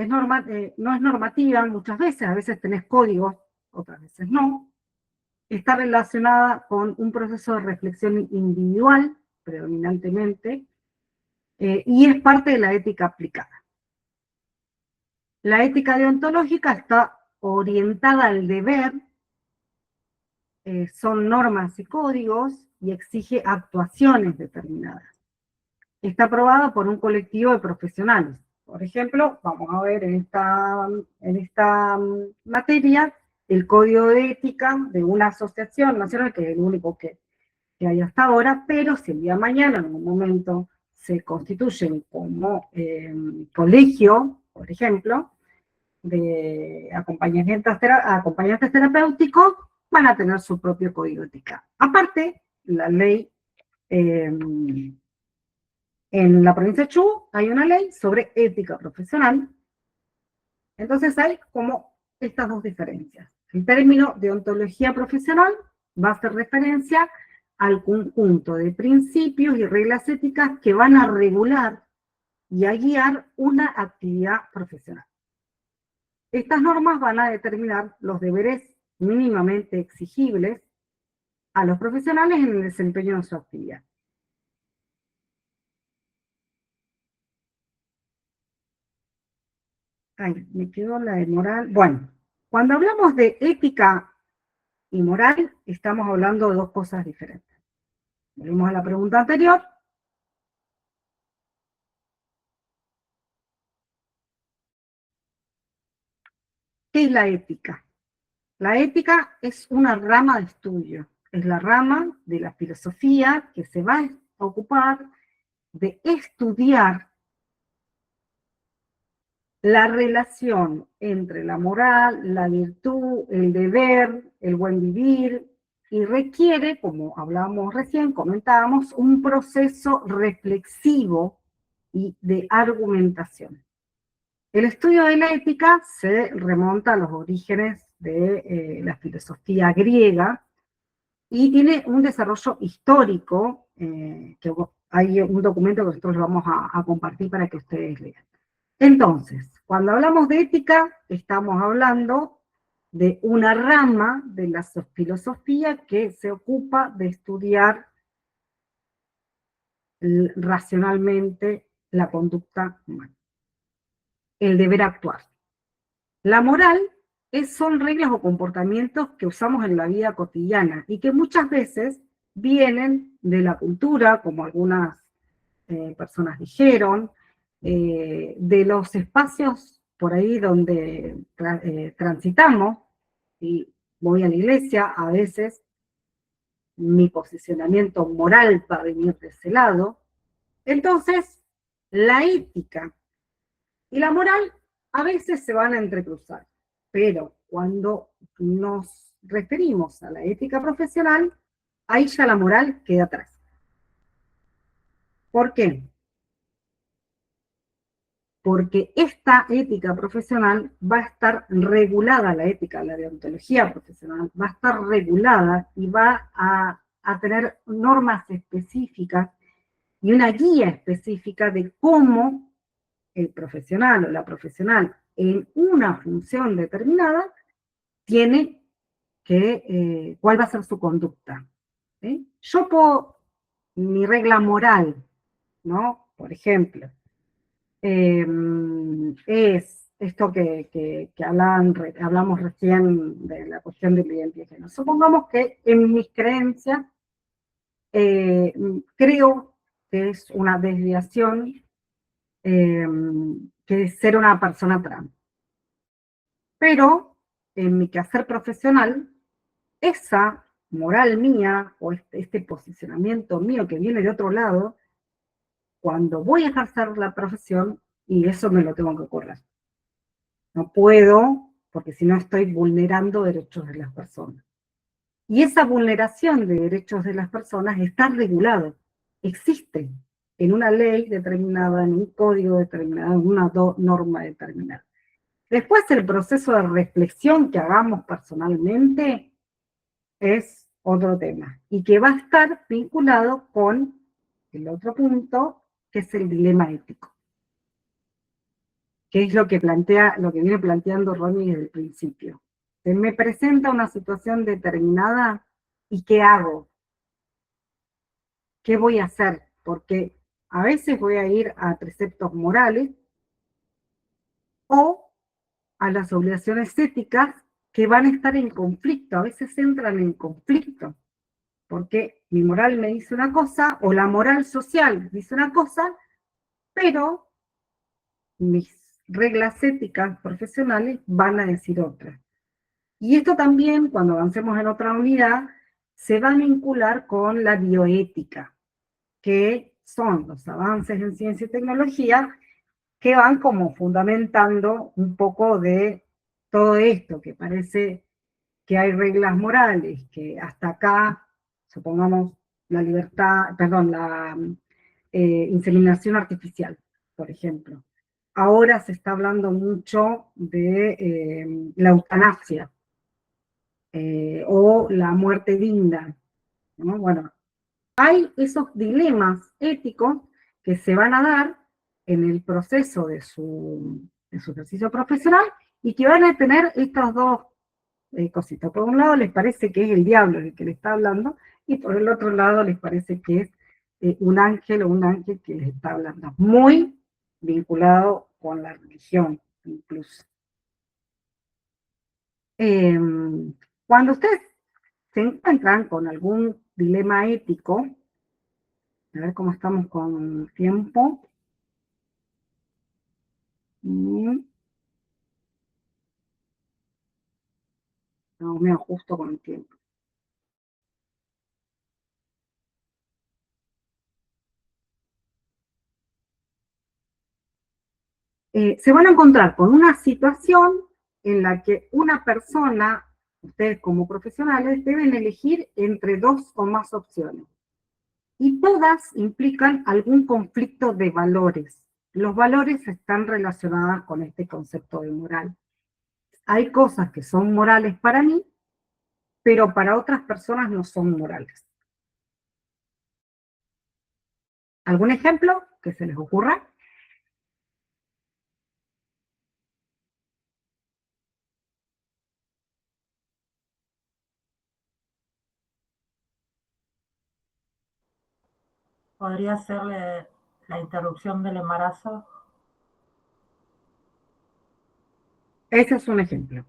No es normativa muchas veces, a veces tenés códigos, otras veces no. Está relacionada con un proceso de reflexión individual, predominantemente, y es parte de la ética aplicada. La ética deontológica está orientada al deber, son normas y códigos y exige actuaciones determinadas. Está aprobada por un colectivo de profesionales. Por ejemplo, vamos a ver en esta materia el código de ética de una asociación nacional, que es el único que hay hasta ahora, pero si el día de mañana en algún momento se constituyen como colegio, por ejemplo, de acompañantes terapéuticos, van a tener su propio código ética. Aparte, la ley, en la provincia de Chubut hay una ley sobre ética profesional, Entonces hay como estas dos diferencias. El término de ontología profesional va a hacer referencia al conjunto de principios y reglas éticas que van a regular y a guiar una actividad profesional. Estas normas van a determinar los deberes mínimamente exigibles a los profesionales en el desempeño de su actividad. Ay, me quedó la de moral. Bueno, cuando hablamos de ética y moral, estamos hablando de dos cosas diferentes. Volvemos a la pregunta anterior. ¿Qué es la ética? La ética es una rama de estudio, es la rama de la filosofía que se va a ocupar de estudiar la relación entre la moral, la virtud, el deber, el buen vivir, y requiere, como hablábamos recién, comentábamos, un proceso reflexivo y de argumentación. El estudio de la ética se remonta a los orígenes de la filosofía griega y tiene un desarrollo histórico, que hay un documento que nosotros vamos a compartir para que ustedes lean. Entonces, cuando hablamos de ética, estamos hablando de una rama de la filosofía que se ocupa de estudiar racionalmente la conducta humana. El deber actuar. La moral son reglas o comportamientos que usamos en la vida cotidiana y que muchas veces vienen de la cultura, como algunas personas dijeron, de los espacios por ahí donde transitamos, y voy a la iglesia, a veces mi posicionamiento moral va a venir de ese lado. Entonces, la ética y la moral a veces se van a entrecruzar, pero cuando nos referimos a la ética profesional, ahí ya la moral queda atrás. ¿Por qué? Porque esta ética profesional va a estar regulada, la ética, la deontología profesional, va a estar regulada y va a tener normas específicas y una guía específica de cómo el profesional o la profesional en una función determinada tiene que, cuál va a ser su conducta. ¿Sí? Yo puedo, mi regla moral, ¿no? Por ejemplo, es esto que hablamos recién de la cuestión del identidad de género. Supongamos que en mis creencias creo que es una desviación que es ser una persona trans. Pero en mi quehacer profesional, esa moral mía o este posicionamiento mío que viene de otro lado, cuando voy a ejercer la profesión, y eso me lo tengo que correr. No puedo, porque si no estoy vulnerando derechos de las personas. Y esa vulneración de derechos de las personas está regulado, existe en una ley determinada, en un código determinado, en una norma determinada. Después el proceso de reflexión que hagamos personalmente es otro tema, y que va a estar vinculado con el otro punto, que es el dilema ético, que es lo que viene planteando Ronnie desde el principio. Se me presenta una situación determinada, ¿y qué hago? ¿Qué voy a hacer? Porque a veces voy a ir a preceptos morales o a las obligaciones éticas que van a estar en conflicto, a veces entran en conflicto, porque mi moral me dice una cosa, o la moral social dice una cosa, pero mis reglas éticas profesionales van a decir otra. Y esto también, cuando avancemos en otra unidad, se va a vincular con la bioética, que son los avances en ciencia y tecnología que van como fundamentando un poco de todo esto, que parece que hay reglas morales, que hasta acá, supongamos, la libertad, perdón, la inseminación artificial, por ejemplo. ahora se está hablando mucho de la eutanasia o la muerte digna, ¿no? Bueno, hay esos dilemas éticos que se van a dar en el proceso de su ejercicio profesional y que van a tener estas dos cositas. Por un lado les parece que es el diablo el que le está hablando y por el otro lado les parece que es un ángel o un ángel que les está hablando. Muy vinculado con la religión incluso. Cuando ustedes se encuentran con algún dilema ético, a ver cómo estamos con tiempo. No, me ajusto con el tiempo. Se van a encontrar con una situación en la que una persona, ustedes como profesionales, deben elegir entre dos o más opciones. Y todas implican algún conflicto de valores. Los valores están relacionados con este concepto de moral. Hay cosas que son morales para mí, pero para otras personas no son morales. ¿Algún ejemplo que se les ocurra? ¿Podría ser la interrupción del embarazo? Ese es un ejemplo.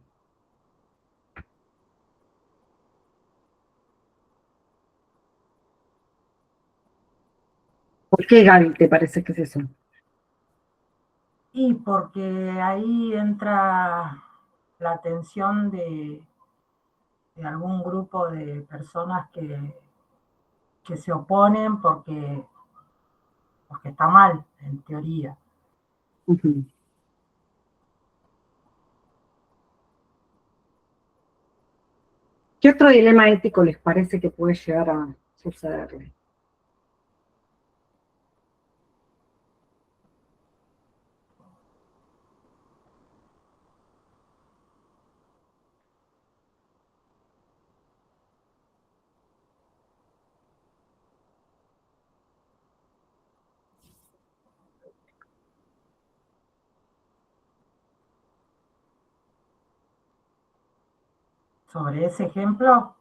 ¿Por qué, Gaby, te parece que es eso? Y porque ahí entra la atención de algún grupo de personas que se oponen porque está mal, en teoría. Uh-huh. ¿Qué otro dilema ético les parece que puede llegar a sucederle? ¿Sobre ese ejemplo?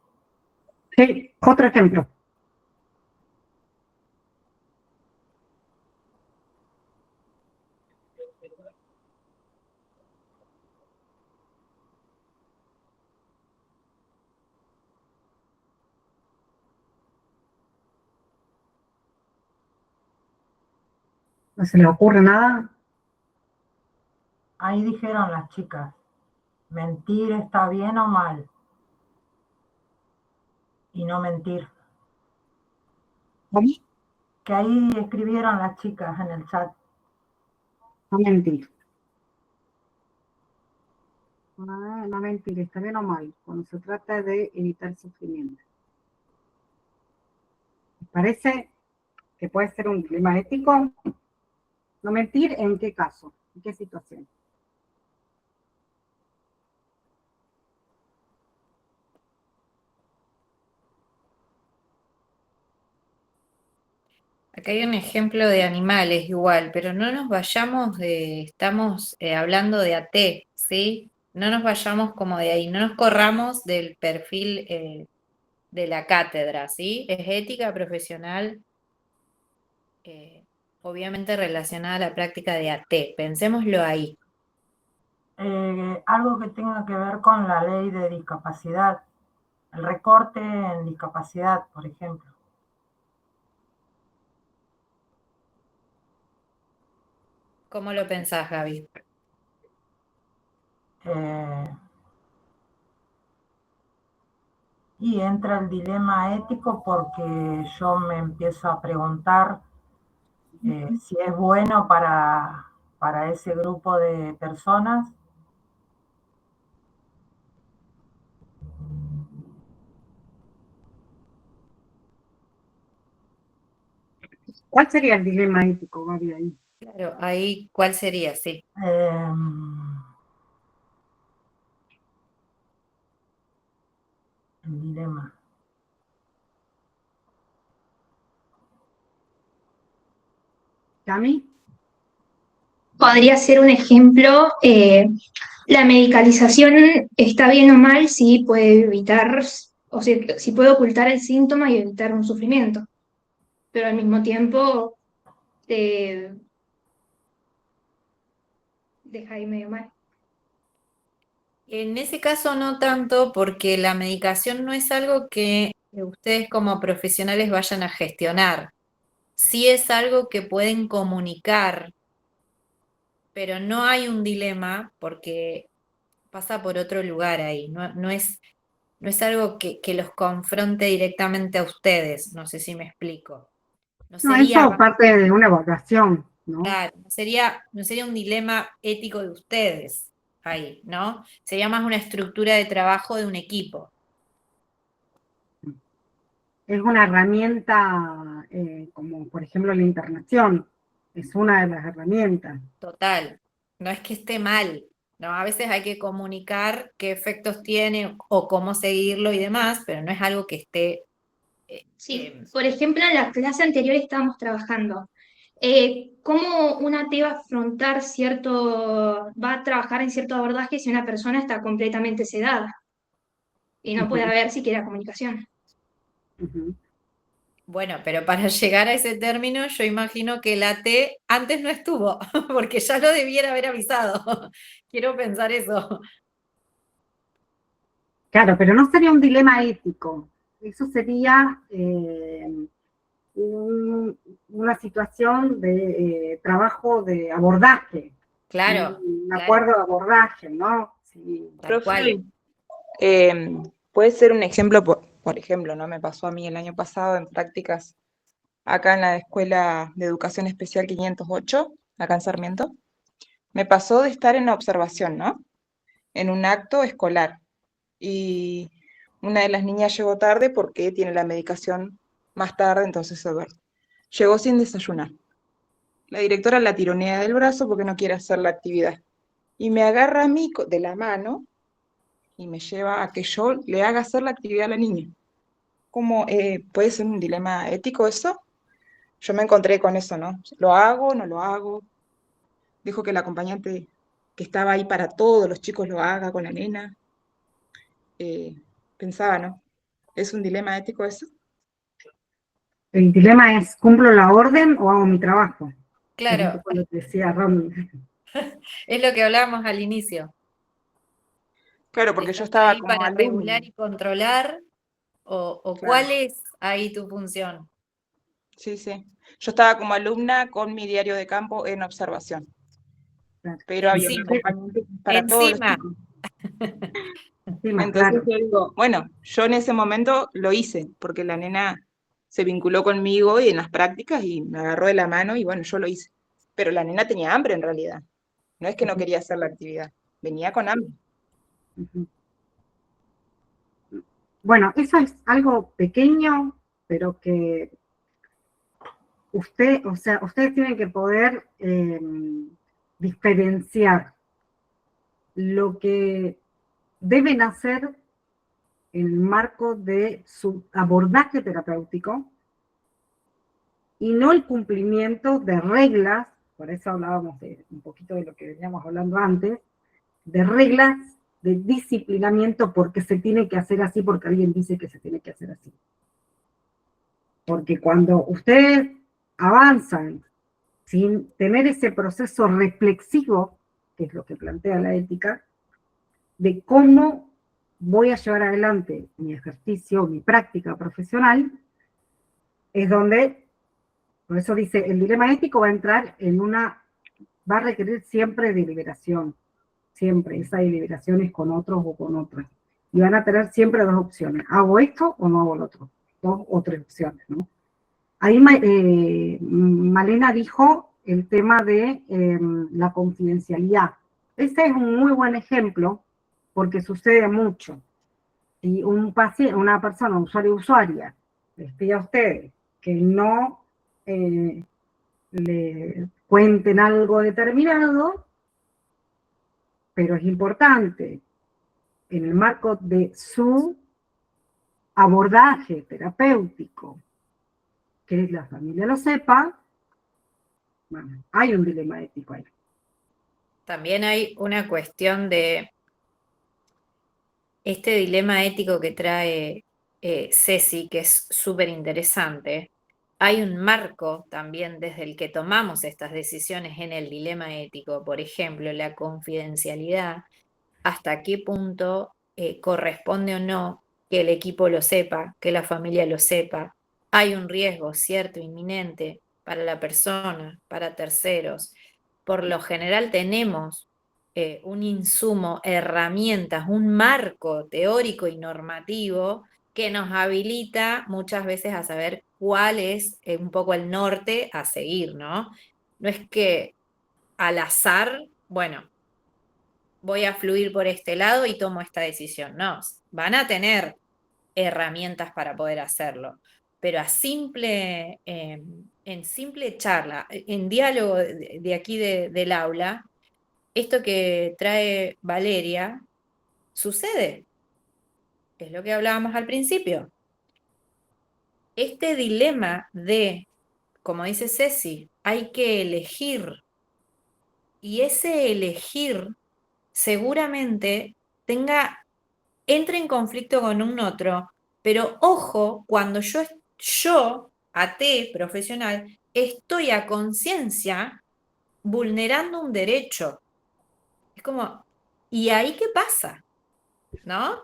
Sí, otro ejemplo. ¿No se les ocurre nada? Ahí dijeron las chicas, ¿mentir está bien o mal? Y no mentir. ¿Cómo? Que ahí escribieron las chicas en el chat. No mentir. No mentir, está bien o mal, cuando se trata de evitar sufrimiento. ¿Les parece que puede ser un dilema ético? ¿No mentir en qué caso? ¿En qué situación? Acá hay un ejemplo de animales igual, pero no nos vayamos estamos hablando de AT, ¿sí? No nos vayamos como de ahí, no nos corramos del perfil de la cátedra, ¿sí? Es ética profesional, obviamente relacionada a la práctica de AT, pensémoslo ahí. Algo que tenga que ver con la ley de discapacidad, el recorte en discapacidad, por ejemplo. ¿Cómo lo pensás, Gaby? Y entra el dilema ético porque yo me empiezo a preguntar si es bueno para ese grupo de personas. ¿Cuál sería el dilema ético, Gaby, ahí? Claro, ahí, ¿cuál sería? Sí. El dilema. ¿Cami? Podría ser un ejemplo, la medicalización está bien o mal si puede evitar, o sea, si puede ocultar el síntoma y evitar un sufrimiento, pero al mismo tiempo deja ahí medio mal. En ese caso no tanto, porque la medicación no es algo que ustedes como profesionales vayan a gestionar. Sí es algo que pueden comunicar, pero no hay un dilema porque pasa por otro lugar ahí. No es algo que los confronte directamente a ustedes. No sé si me explico. No No, sería, eso parte de una evaluación, ¿no? claro, no sería un dilema ético de ustedes ahí, ¿no? Sería más una estructura de trabajo de un equipo. Es una herramienta como, por ejemplo, la internación. Es una de las herramientas. Total. No es que esté mal, ¿no? A veces hay que comunicar qué efectos tiene o cómo seguirlo y demás, pero no es algo que esté. Sí, por ejemplo, en la clase anterior estábamos trabajando cómo una T va a afrontar va a trabajar en cierto abordaje si una persona está completamente sedada y no puede haber siquiera comunicación. Bueno, pero para llegar a ese término, yo imagino que la T antes no estuvo, porque ya lo debiera haber avisado. Quiero pensar eso. Claro, pero no sería un dilema ético. Eso sería una situación de trabajo de abordaje. Claro. Un acuerdo de abordaje, ¿no? Sí. Profe, puede ser un ejemplo, por ejemplo, ¿no? Me pasó a mí el año pasado en prácticas acá en la Escuela de Educación Especial 508, acá en Sarmiento. Me pasó de estar en observación, ¿no? En un acto escolar. Y una de las niñas llegó tarde porque tiene la medicación más tarde, entonces llegó sin desayunar. La directora la tironea del brazo porque no quiere hacer la actividad. Y me agarra a mí de la mano y me lleva a que yo le haga hacer la actividad a la niña. ¿Cómo puede ser un dilema ético eso? Yo me encontré con eso, ¿no? ¿Lo hago? ¿No lo hago? Dijo que el acompañante que estaba ahí para todos los chicos lo haga con la nena. Pensaba, ¿no? ¿Es un dilema ético eso? El dilema es, ¿cumplo la orden o hago mi trabajo? Claro. Es un poco lo que decía Ron. Es lo que hablábamos al inicio. Claro, porque yo estaba ahí como para alumna. regular y controlar, o Claro. cuál es ahí tu función. Sí, sí. Yo estaba como alumna con mi diario de campo en observación. Pero había un acompañante para todos los chicos. Entonces yo digo, bueno, yo en ese momento lo hice, porque la nena se vinculó conmigo y en las prácticas y me agarró de la mano y bueno, yo lo hice. Pero la nena tenía hambre en realidad. No es que no quería hacer la actividad, venía con hambre. Bueno, eso es algo pequeño, pero que ustedes tienen que poder diferenciar lo que deben hacer en el marco de su abordaje terapéutico y no el cumplimiento de reglas, por eso hablábamos de un poquito de lo que veníamos hablando antes, de reglas de disciplinamiento porque se tiene que hacer así, porque alguien dice que se tiene que hacer así. Porque cuando ustedes avanzan sin tener ese proceso reflexivo, que es lo que plantea la ética, de cómo voy a llevar adelante mi ejercicio, mi práctica profesional, es donde, por eso dice, el dilema ético va a entrar va a requerir siempre deliberación, siempre, esa deliberación es con otros o con otras. Y van a tener siempre dos opciones, ¿hago esto o no hago lo otro? Dos o tres opciones, ¿no? Ahí Malena dijo el tema de la confidencialidad. Ese es un muy buen ejemplo porque sucede mucho. Si un paciente, una persona, un usuario o usuaria, les pide a ustedes que no le cuenten algo determinado, pero es importante, en el marco de su abordaje terapéutico, que la familia lo sepa, bueno, hay un dilema ético ahí. También hay una cuestión de este dilema ético que trae Ceci, que es súper interesante. Hay un marco también desde el que tomamos estas decisiones en el dilema ético, por ejemplo, la confidencialidad, hasta qué punto corresponde o no que el equipo lo sepa, que la familia lo sepa. Hay un riesgo cierto, inminente para la persona, para terceros. Por lo general tenemos un insumo, herramientas, un marco teórico y normativo que nos habilita muchas veces a saber cuál es un poco el norte a seguir, ¿no? No es que al azar, bueno, voy a fluir por este lado y tomo esta decisión. No, van a tener herramientas para poder hacerlo, pero en simple charla, en diálogo de aquí del aula, esto que trae Valeria sucede. Es lo que hablábamos al principio. Este dilema de, como dice Ceci, hay que elegir, y ese elegir seguramente entre en conflicto con un otro, pero ojo, cuando yo, AT profesional, estoy a conciencia vulnerando un derecho. Es como, ¿y ahí qué pasa? ¿No?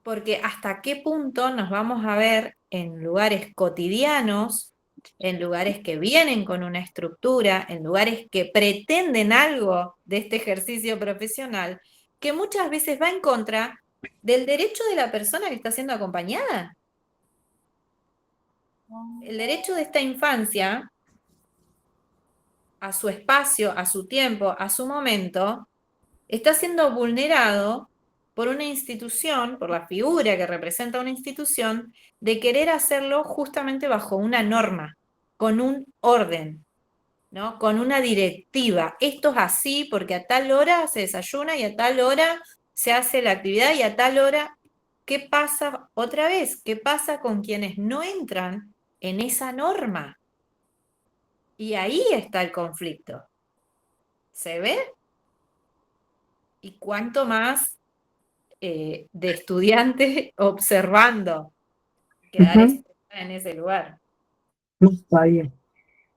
Porque hasta qué punto nos vamos a ver en lugares cotidianos, en lugares que vienen con una estructura, en lugares que pretenden algo de este ejercicio profesional, que muchas veces va en contra del derecho de la persona que está siendo acompañada. El derecho de esta infancia a su espacio, a su tiempo, a su momento, está siendo vulnerado por una institución, por la figura que representa una institución, de querer hacerlo justamente bajo una norma, con un orden, ¿no? Con una directiva. Esto es así porque a tal hora se desayuna y a tal hora se hace la actividad y a tal hora, ¿qué pasa otra vez? ¿Qué pasa con quienes no entran en esa norma? Y ahí está el conflicto. ¿Se ve? ¿Y cuánto más de estudiante observando quedar en ese lugar? Está bien.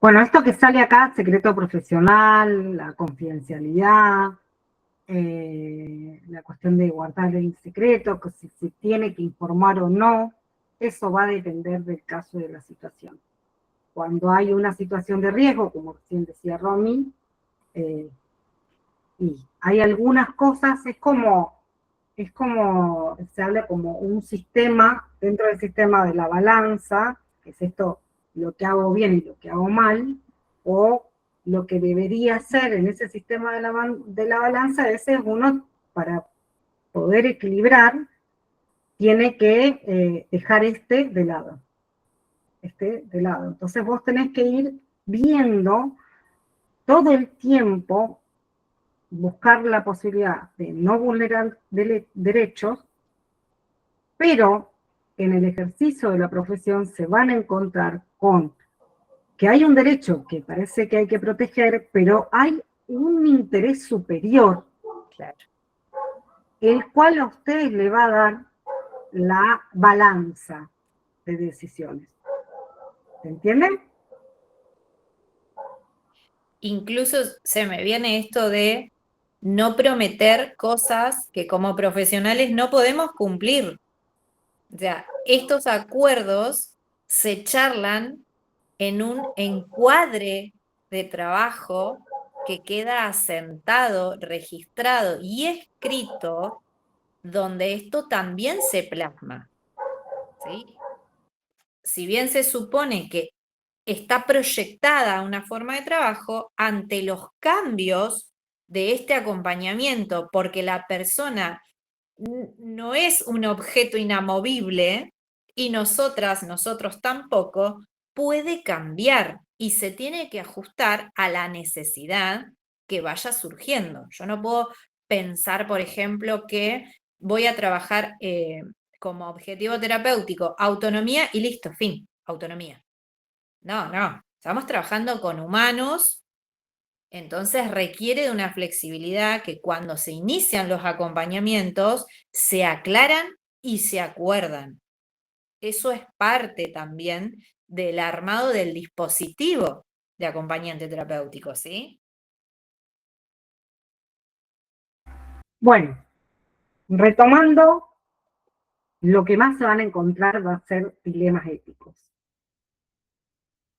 Bueno, esto que sale acá, secreto profesional, la confidencialidad, la cuestión de guardar el secreto, que si se tiene que informar o no, eso va a depender del caso de la situación. Cuando hay una situación de riesgo, como recién decía Romy, y hay algunas cosas, es como, se habla como un sistema, dentro del sistema de la balanza, que es esto, lo que hago bien y lo que hago mal, o lo que debería ser en ese sistema de la balanza, ese es uno, para poder equilibrar, tiene que dejar de lado. Entonces vos tenés que ir viendo todo el tiempo, buscar la posibilidad de no vulnerar derechos, pero en el ejercicio de la profesión se van a encontrar con que hay un derecho que parece que hay que proteger, pero hay un interés superior, el cual a ustedes le va a dar la balanza de decisiones. ¿Se entienden? Incluso se me viene esto de no prometer cosas que como profesionales no podemos cumplir. O sea, estos acuerdos se charlan en un encuadre de trabajo que queda asentado, registrado y escrito, donde esto también se plasma. ¿Sí? Si bien se supone que está proyectada una forma de trabajo, ante los cambios de este acompañamiento, porque la persona no es un objeto inamovible y nosotros tampoco, puede cambiar y se tiene que ajustar a la necesidad que vaya surgiendo. Yo no puedo pensar, por ejemplo, que voy a trabajar como objetivo terapéutico autonomía y listo, fin, autonomía. No, estamos trabajando con humanos, entonces requiere de una flexibilidad que cuando se inician los acompañamientos se aclaran y se acuerdan. Eso es parte también del armado del dispositivo de acompañante terapéutico, ¿sí? Bueno, retomando, lo que más se van a encontrar va a ser dilemas éticos.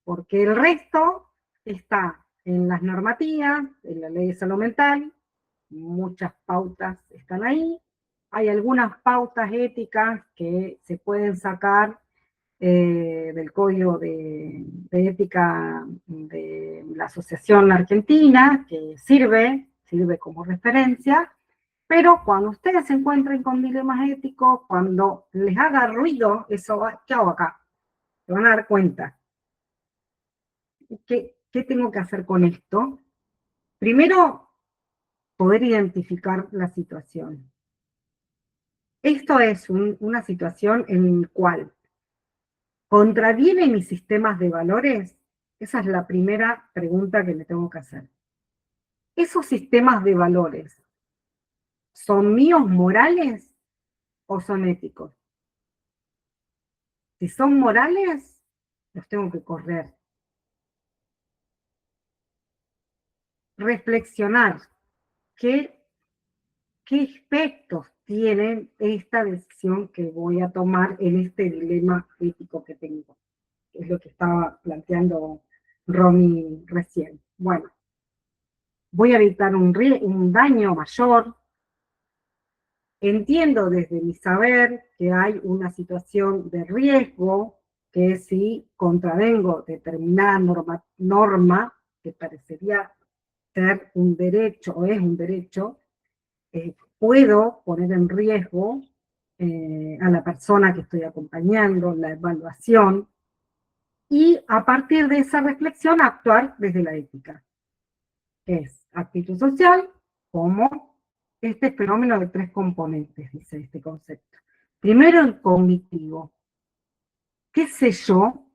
Porque el resto está en las normativas, en la ley de salud mental, muchas pautas están ahí. Hay algunas pautas éticas que se pueden sacar del código de ética de la Asociación Argentina, que sirve como referencia, pero cuando ustedes se encuentren con dilemas éticos, cuando les haga ruido, eso, ¿qué hago acá? Se van a dar cuenta. ¿Qué tengo que hacer con esto? Primero, poder identificar la situación. Esto es una situación en la cual contraviene mis sistemas de valores. Esa es la primera pregunta que me tengo que hacer. ¿Esos sistemas de valores son míos morales o son éticos? Si son morales, los tengo que correr. Reflexionar qué aspectos tienen esta decisión que voy a tomar en este dilema ético que tengo. Es lo que estaba planteando Romy recién. Bueno, voy a evitar un daño mayor. Entiendo desde mi saber que hay una situación de riesgo, que si contravengo determinada norma que parecería ser un derecho o es un derecho, puedo poner en riesgo a la persona que estoy acompañando, la evaluación, y a partir de esa reflexión actuar desde la ética, que es actitud social como este fenómeno de 3 componentes, dice este concepto. Primero, el cognitivo. ¿Qué sé yo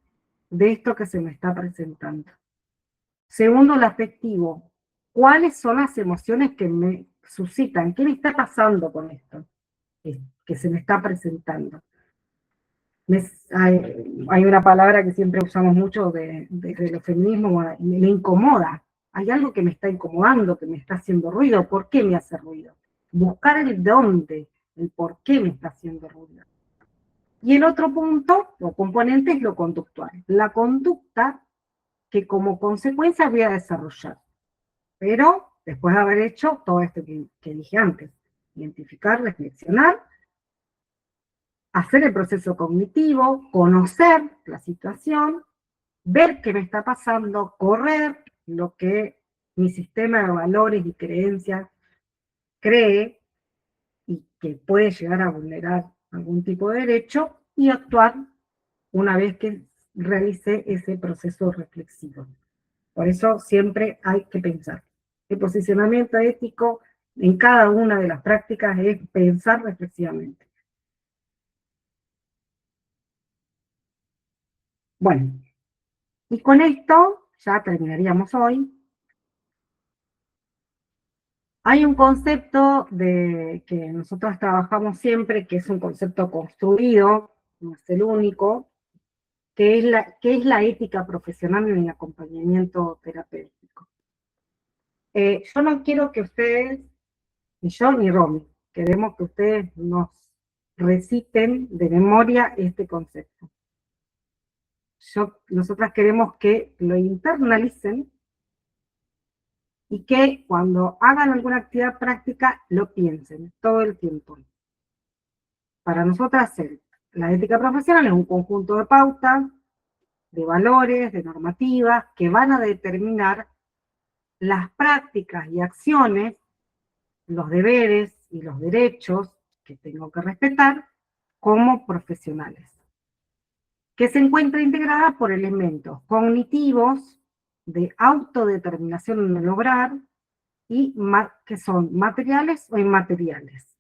de esto que se me está presentando? Segundo, el afectivo. ¿Cuáles son las emociones que me suscitan? ¿Qué me está pasando con esto que se me está presentando? Hay una palabra que siempre usamos mucho de los feminismos, me incomoda. Hay algo que me está incomodando, que me está haciendo ruido. ¿Por qué me hace ruido? Buscar el dónde, el por qué me está haciendo ruido. Y el otro punto, o componente, es lo conductual. La conducta que como consecuencia voy a desarrollar. Pero después de haber hecho todo esto que dije antes, identificar, reflexionar, hacer el proceso cognitivo, conocer la situación, ver qué me está pasando, correr lo que mi sistema de valores y creencias cree y que puede llegar a vulnerar algún tipo de derecho, y actuar una vez que realice ese proceso reflexivo. Por eso siempre hay que pensar. El posicionamiento ético en cada una de las prácticas es pensar reflexivamente. Bueno, y con esto ya terminaríamos hoy. Hay un concepto que nosotros trabajamos siempre, que es un concepto construido, no es el único, que es la ética profesional en el acompañamiento terapéutico. Yo no quiero que ustedes, ni yo ni Romy, queremos que ustedes nos reciten de memoria este concepto. Nosotras queremos que lo internalicen y que cuando hagan alguna actividad práctica lo piensen todo el tiempo. Para nosotras, la ética profesional es un conjunto de pautas, de valores, de normativas, que van a determinar las prácticas y acciones, los deberes y los derechos que tengo que respetar como profesionales. que se encuentra integrada por elementos cognitivos de autodeterminación en el lograr y que son materiales o inmateriales,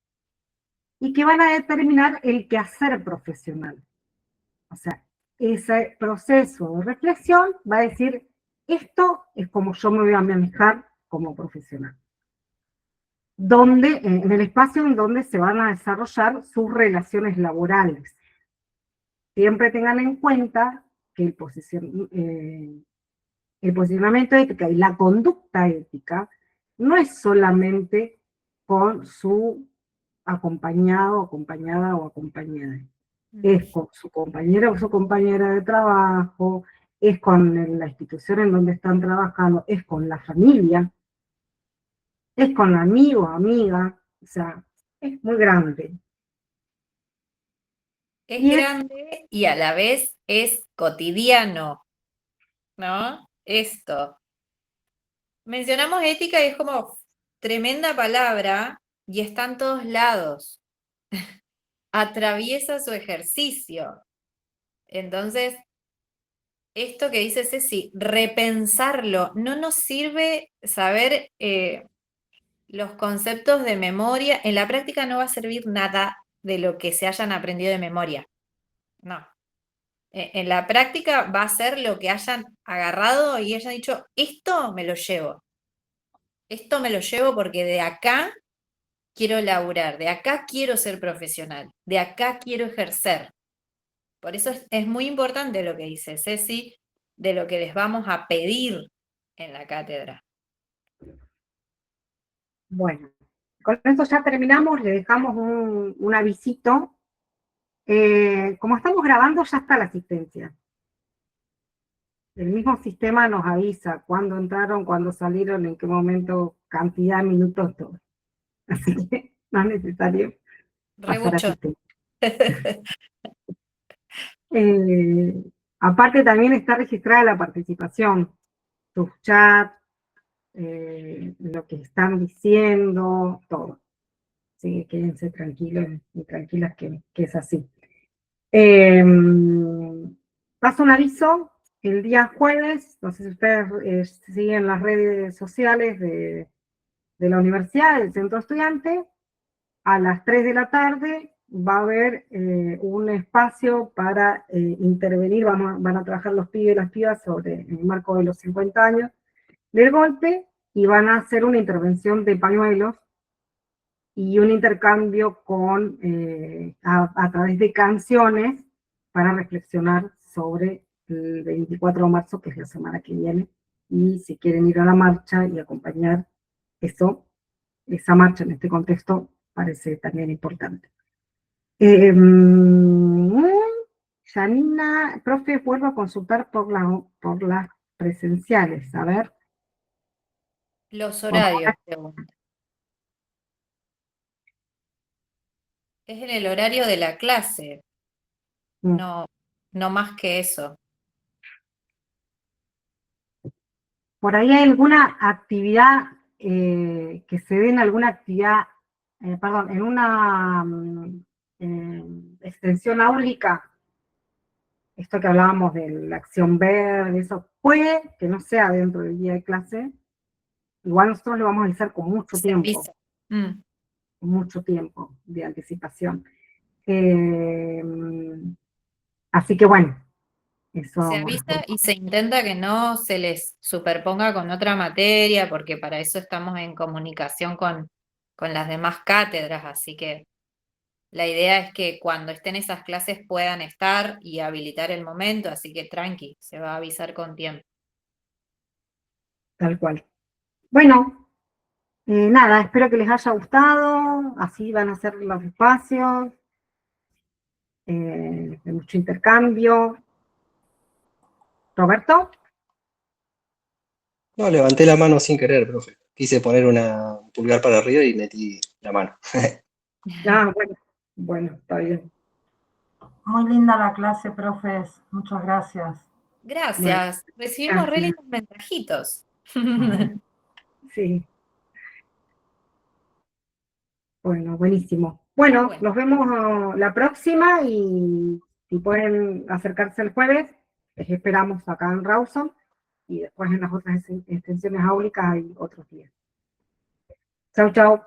y que van a determinar el quehacer profesional. O sea, ese proceso de reflexión va a decir, esto es como yo me voy a manejar como profesional. En el espacio en donde se van a desarrollar sus relaciones laborales. Siempre tengan en cuenta que el posicionamiento ético y la conducta ética no es solamente con su acompañado, acompañada o acompañada. Es con su compañero o su compañera de trabajo, es con la institución en donde están trabajando, es con la familia, es con amigos, amiga, o sea, es muy grande. Es grande y a la vez es cotidiano, ¿no? Esto. Mencionamos ética y es como tremenda palabra y está en todos lados. Atraviesa su ejercicio. Entonces, esto que dice Ceci, repensarlo, no nos sirve saber los conceptos de memoria. En la práctica no va a servir nada de lo que se hayan aprendido de memoria. No. En la práctica va a ser lo que hayan agarrado y hayan dicho, esto me lo llevo. Esto me lo llevo porque de acá quiero laburar, de acá quiero ser profesional, de acá quiero ejercer. Por eso es muy importante lo que dice Ceci, de lo que les vamos a pedir en la cátedra. Bueno, con esto ya terminamos, le dejamos un avisito. Como estamos grabando, ya está la asistencia. El mismo sistema nos avisa cuándo entraron, cuándo salieron, en qué momento, cantidad, minutos, todo. Así que no es necesario pasar asistencia. Aparte también está registrada la participación, sus chats, lo que están diciendo, todo. Así que quédense tranquilos y tranquilas que es así. Paso un aviso, el día jueves, no sé si ustedes siguen las redes sociales de la universidad, del centro estudiante, a las 3 de la tarde va a haber un espacio para intervenir, van a trabajar los pibes y las pibas sobre el marco de los 50 años del golpe, y van a hacer una intervención de pañuelos y un intercambio a través de canciones para reflexionar sobre el 24 de marzo, que es la semana que viene, y si quieren ir a la marcha y acompañar esa marcha en este contexto, parece también importante. Janina, profe, vuelvo a consultar por las presenciales, a ver. Los horarios, pregunta. Es en el horario de la clase, no más que eso. ¿Por ahí hay alguna actividad que se dé en alguna actividad, perdón, en una extensión áulica? Esto que hablábamos de la acción verde, eso puede que no sea dentro del día de clase. Igual nosotros lo vamos a avisar con mucho tiempo. Mucho tiempo de anticipación. Así que bueno, eso. Se avisa y se intenta que no se les superponga con otra materia, porque para eso estamos en comunicación con las demás cátedras, así que la idea es que cuando estén esas clases puedan estar y habilitar el momento, así que tranqui, se va a avisar con tiempo. Tal cual. Bueno, nada, espero que les haya gustado, así van a ser los espacios, de mucho intercambio. ¿Roberto? No, levanté la mano sin querer, profe. Quise poner un pulgar para arriba y metí la mano. Bueno, está bien. Muy linda la clase, profes. Muchas gracias. Gracias. Recibimos re lindos mensajitos. Sí. Bueno, buenísimo. Bueno, nos vemos la próxima y Si pueden acercarse el jueves, les esperamos acá en Rawson y después en las otras extensiones áulicas hay otros días. Chau, chau.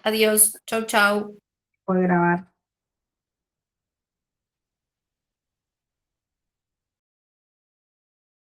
Adiós. Chau, chau. Puede grabar.